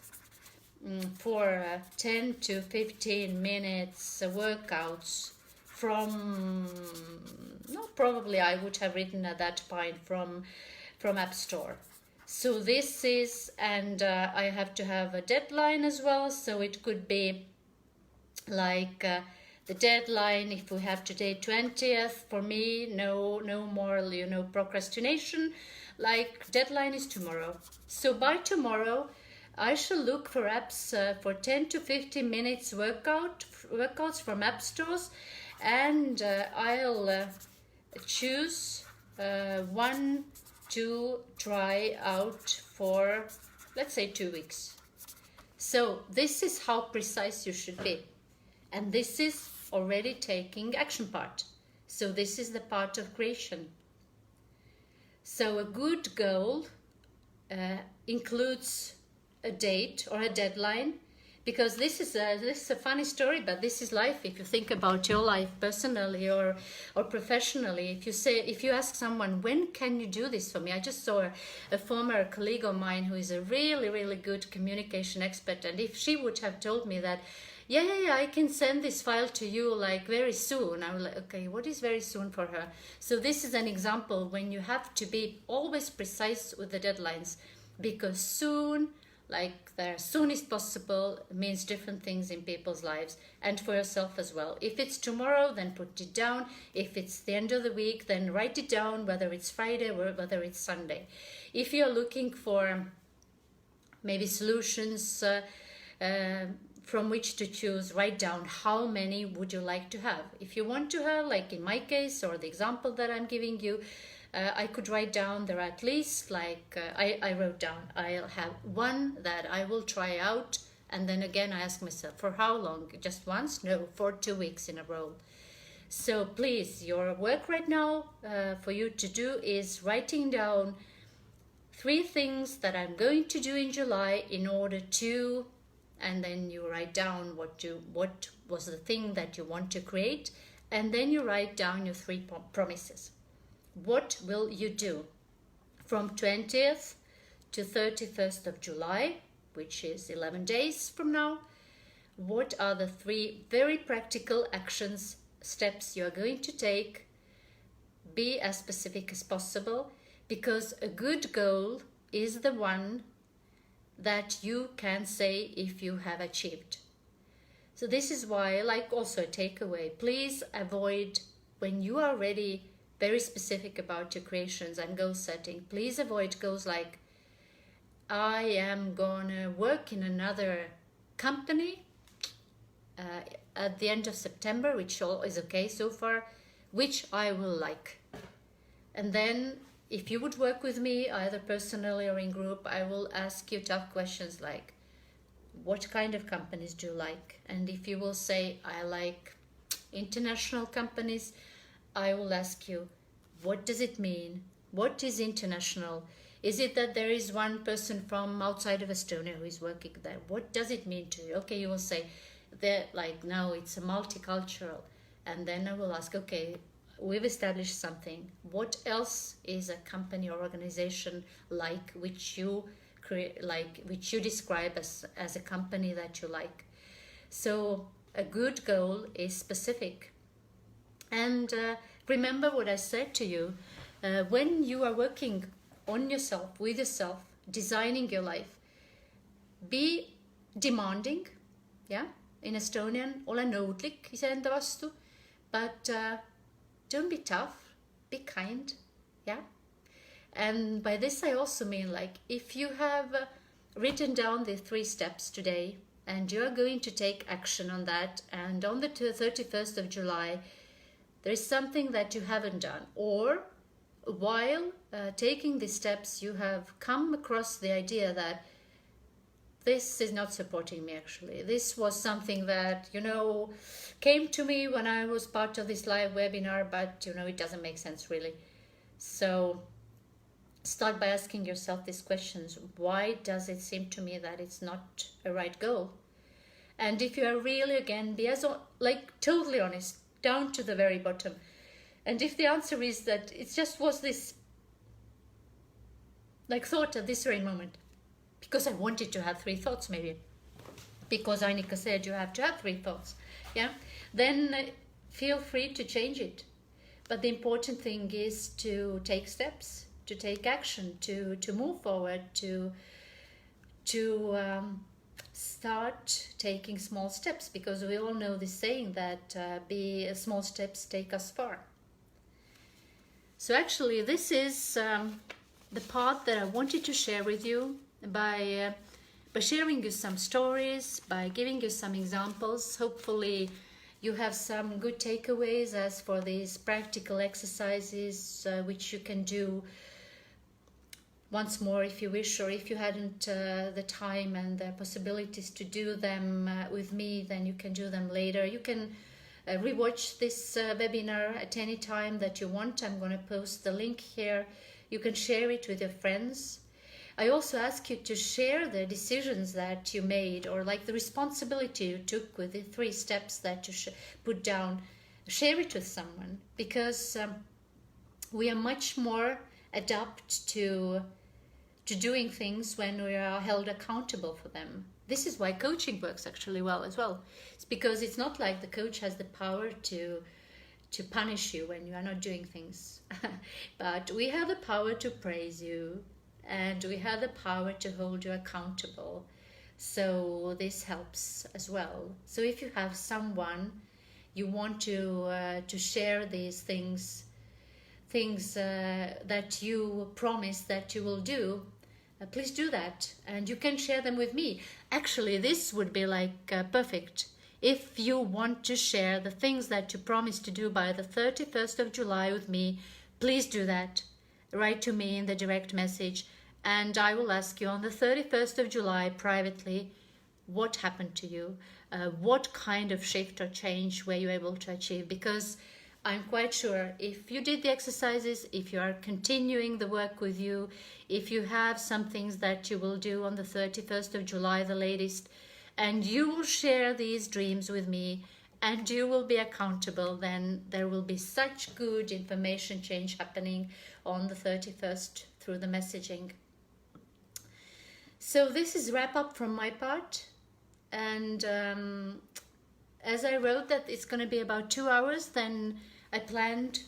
for 10 to 15 minutes workouts from, no, probably I would have written at that point from App Store. So this is, and I have to have a deadline as well, so it could be like the deadline, if we have today 20th, for me, no more, you know, procrastination. Like, deadline is tomorrow. So by tomorrow, I shall look for apps for 10 to 15 minutes workouts from app stores, and I'll choose one to try out for, let's say, 2 weeks. So this is how precise you should be. And this is already taking action part. So this is the part of creation. So a good goal includes a date or a deadline, because this is a funny story, but this is life. If you think about your life personally or professionally, if you ask someone, when can you do this for me? I just saw a former colleague of mine who is a really, really good communication expert, and if she would have told me that, yeah, I can send this file to you like very soon, I was like, okay, what is very soon for her? So this is an example when you have to be always precise with the deadlines, because soon, like the soonest possible, means different things in people's lives and for yourself as well. If it's tomorrow, then put it down. If it's the end of the week, then write it down, whether it's Friday or whether it's Sunday. If you're looking for maybe solutions from which to choose, write down how many would you like to have. If you want to have, like in my case or the example that I'm giving you, I could write down there are at least I wrote down I'll have one that I will try out, and then again I ask myself for how long, just once? No, for 2 weeks in a row. So please, your work right now for you to do is writing down 3 things that I'm going to do in July in order to, and then you write down what was the thing that you want to create, and then you write down your 3 promises. What will you do from 20th to 31st of July, which is 11 days from now? What are the 3 very practical steps you are going to take? Be as specific as possible, because a good goal is the one that you can say if you have achieved. So this is why, like also a takeaway, please avoid, when you are ready, very specific about your creations and goal setting, please avoid goals like, I am gonna work in another company at the end of September, which is okay so far, which I will like. And then if you would work with me, either personally or in group, I will ask you tough questions like, what kind of companies do you like? And if you will say, I like international companies, I will ask you, what does it mean? What is international? Is it that there is one person from outside of Estonia who is working there? What does it mean to you? Okay, you will say that, like, no, it's a multicultural. And then I will ask, okay, we've established something. What else is a company or organization like, which you create, like, which you describe as a company that you like? So a good goal is specific. And remember what I said to you, when you are working on yourself, with yourself, designing your life, be demanding, yeah, in Estonian, ole nõudlik iseenda vastu, but don't be tough, be kind, yeah. And by this I also mean, like, if you have written down the 3 steps today and you are going to take action on that, and on the 31st of July there is something that you haven't done, or while taking these steps you have come across the idea that this is not supporting me, actually. This was something that, came to me when I was part of this live webinar, but, it doesn't make sense really. So start by asking yourself these questions. Why does it seem to me that it's not a right goal? And if you are really, again, be as, totally honest, down to the very bottom. And if the answer is that it just was this, thought at this very moment, because I wanted to have 3 thoughts, maybe because Annika said you have to have 3 thoughts, yeah, then feel free to change it. But the important thing is to take steps, to take action, to move forward, to start taking small steps, because we all know this saying that small steps take us far. So actually this is the part that I wanted to share with you by sharing you some stories, by giving you some examples. Hopefully you have some good takeaways as for these practical exercises which you can do once more if you wish, or if you hadn't the time and the possibilities to do them with me, then you can do them later. You can rewatch this webinar at any time that you want. I'm going to post the link here. You can share it with your friends. I also ask you to share the decisions that you made, or the responsibility you took with the 3 steps that you put down. Share it with someone, because we are much more adept to doing things when we are held accountable for them. This is why coaching works actually well as well. It's because it's not like the coach has the power to punish you when you are not doing things. But we have the power to praise you, and we have the power to hold you accountable. So this helps as well. So if you have someone you want to share these things that you promise that you will do, please do that, and you can share them with me. Actually, this would be like perfect. If you want to share the things that you promised to do by the 31st of July with me, please do that. Write to me in the direct message, and I will ask you on the 31st of July privately what happened to you, what kind of shift or change were you able to achieve, because I'm quite sure if you did the exercises, if you are continuing the work with you, if you have some things that you will do on the 31st of July, the latest, and you will share these dreams with me and you will be accountable, then there will be such good information change happening on the 31st through the messaging. So this is wrap up from my part, and as I wrote that it's going to be about 2 hours, then I planned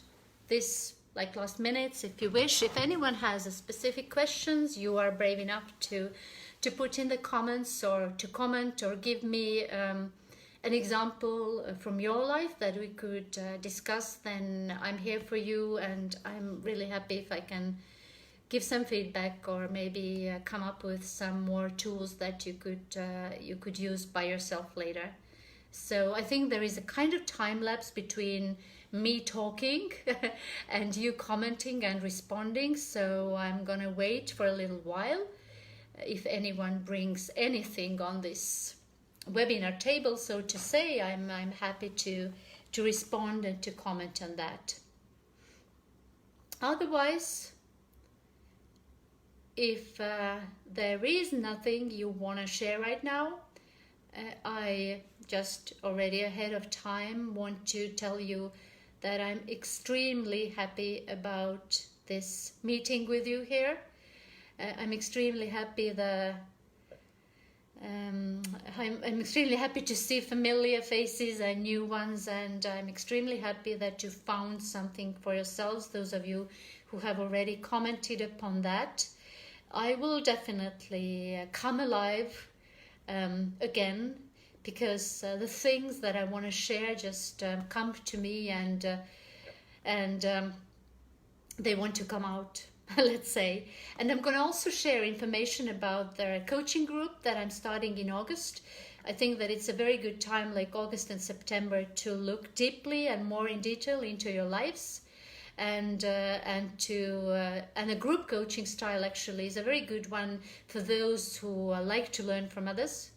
this like last minutes. If you wish, if anyone has a specific questions, you are brave enough to put in the comments or to comment or give me an example from your life that we could discuss, then I'm here for you, and I'm really happy if I can give some feedback or maybe come up with some more tools that you could use by yourself later. So I think there is a kind of time lapse between me talking and you commenting and responding, so I'm gonna wait for a little while. If anyone brings anything on this webinar table, so to say, I'm happy to respond and to comment on that. Otherwise, if there is nothing you want to share right now, I just already ahead of time want to tell you that I'm extremely happy about this meeting with you here. I'm extremely happy I'm extremely happy to see familiar faces and new ones, and I'm extremely happy that you found something for yourselves, those of you who have already commented upon that. I will definitely come alive again, because the things that I want to share just come to me, and they want to come out. Let's say. And I'm going to also share information about the coaching group that I'm starting in August. I think that it's a very good time, like August and September, to look deeply and more in detail into your lives, and a group coaching style actually is a very good one for those who like to learn from others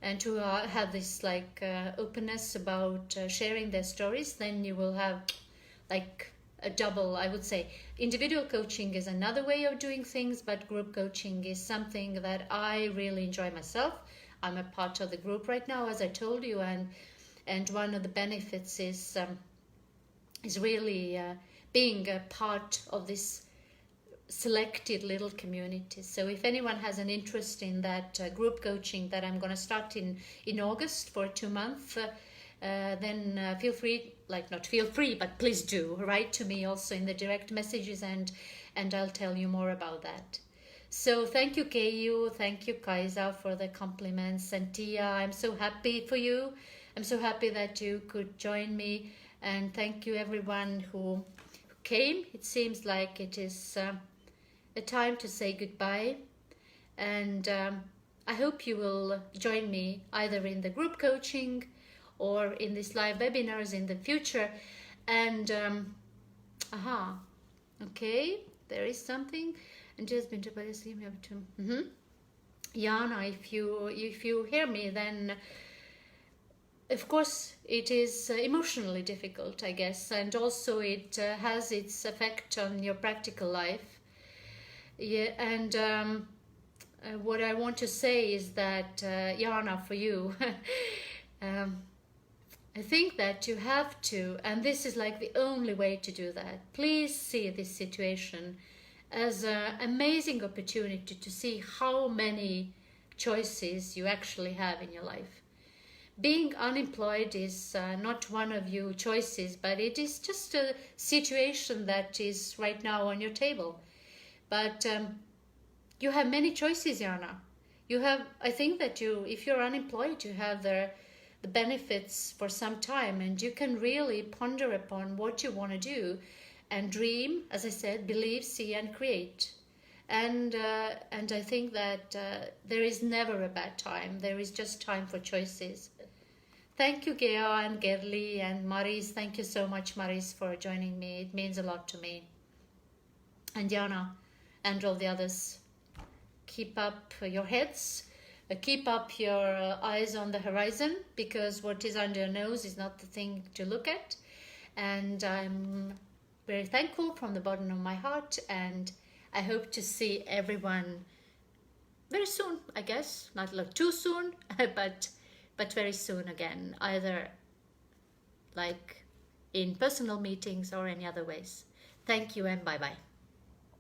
and to have this like openness about sharing their stories. Then you will have like a double, I would say. Individual coaching is another way of doing things, but group coaching is something that I really enjoy myself. I'm a part of the group right now, as I told you, and one of the benefits is really being a part of this selected little community. So if anyone has an interest in that group coaching that I'm going to start in August for 2 months, then feel free, like not feel free, but please do write to me also in the direct messages, and I'll tell you more about that. So thank you, Keiyu, thank you, Kaisa, for the compliments, and Tia, I'm so happy for you. I'm so happy that you could join me, and thank you everyone who came. It seems like it is a time to say goodbye, and I hope you will join me either in the group coaching or in these live webinars in the future. And okay, there is something. And just been to Jana, if you hear me, then of course it is emotionally difficult, I guess, and also it has its effect on your practical life. Yeah, and what I want to say is that Jana, for you, I think that you have to, and this is like the only way to do that, please see this situation as an amazing opportunity to see how many choices you actually have in your life. Being unemployed is not one of your choices, but it is just a situation that is right now on your table. But you have many choices, Jana. You have, I think that if you're unemployed, you have the benefits for some time, and you can really ponder upon what you want to do and dream, as I said, believe, see and create. And I think that there is never a bad time. There is just time for choices. Thank you, Gea and Gerli and Maris. Thank you so much, Maris, for joining me. It means a lot to me. And Jana and all the others. Keep up your heads. Keep up your eyes on the horizon, because what is under your nose is not the thing to look at. And I'm very thankful from the bottom of my heart, and I hope to see everyone very soon, I guess. Not like too soon, but very soon again, either like in personal meetings or any other ways. Thank you and bye-bye.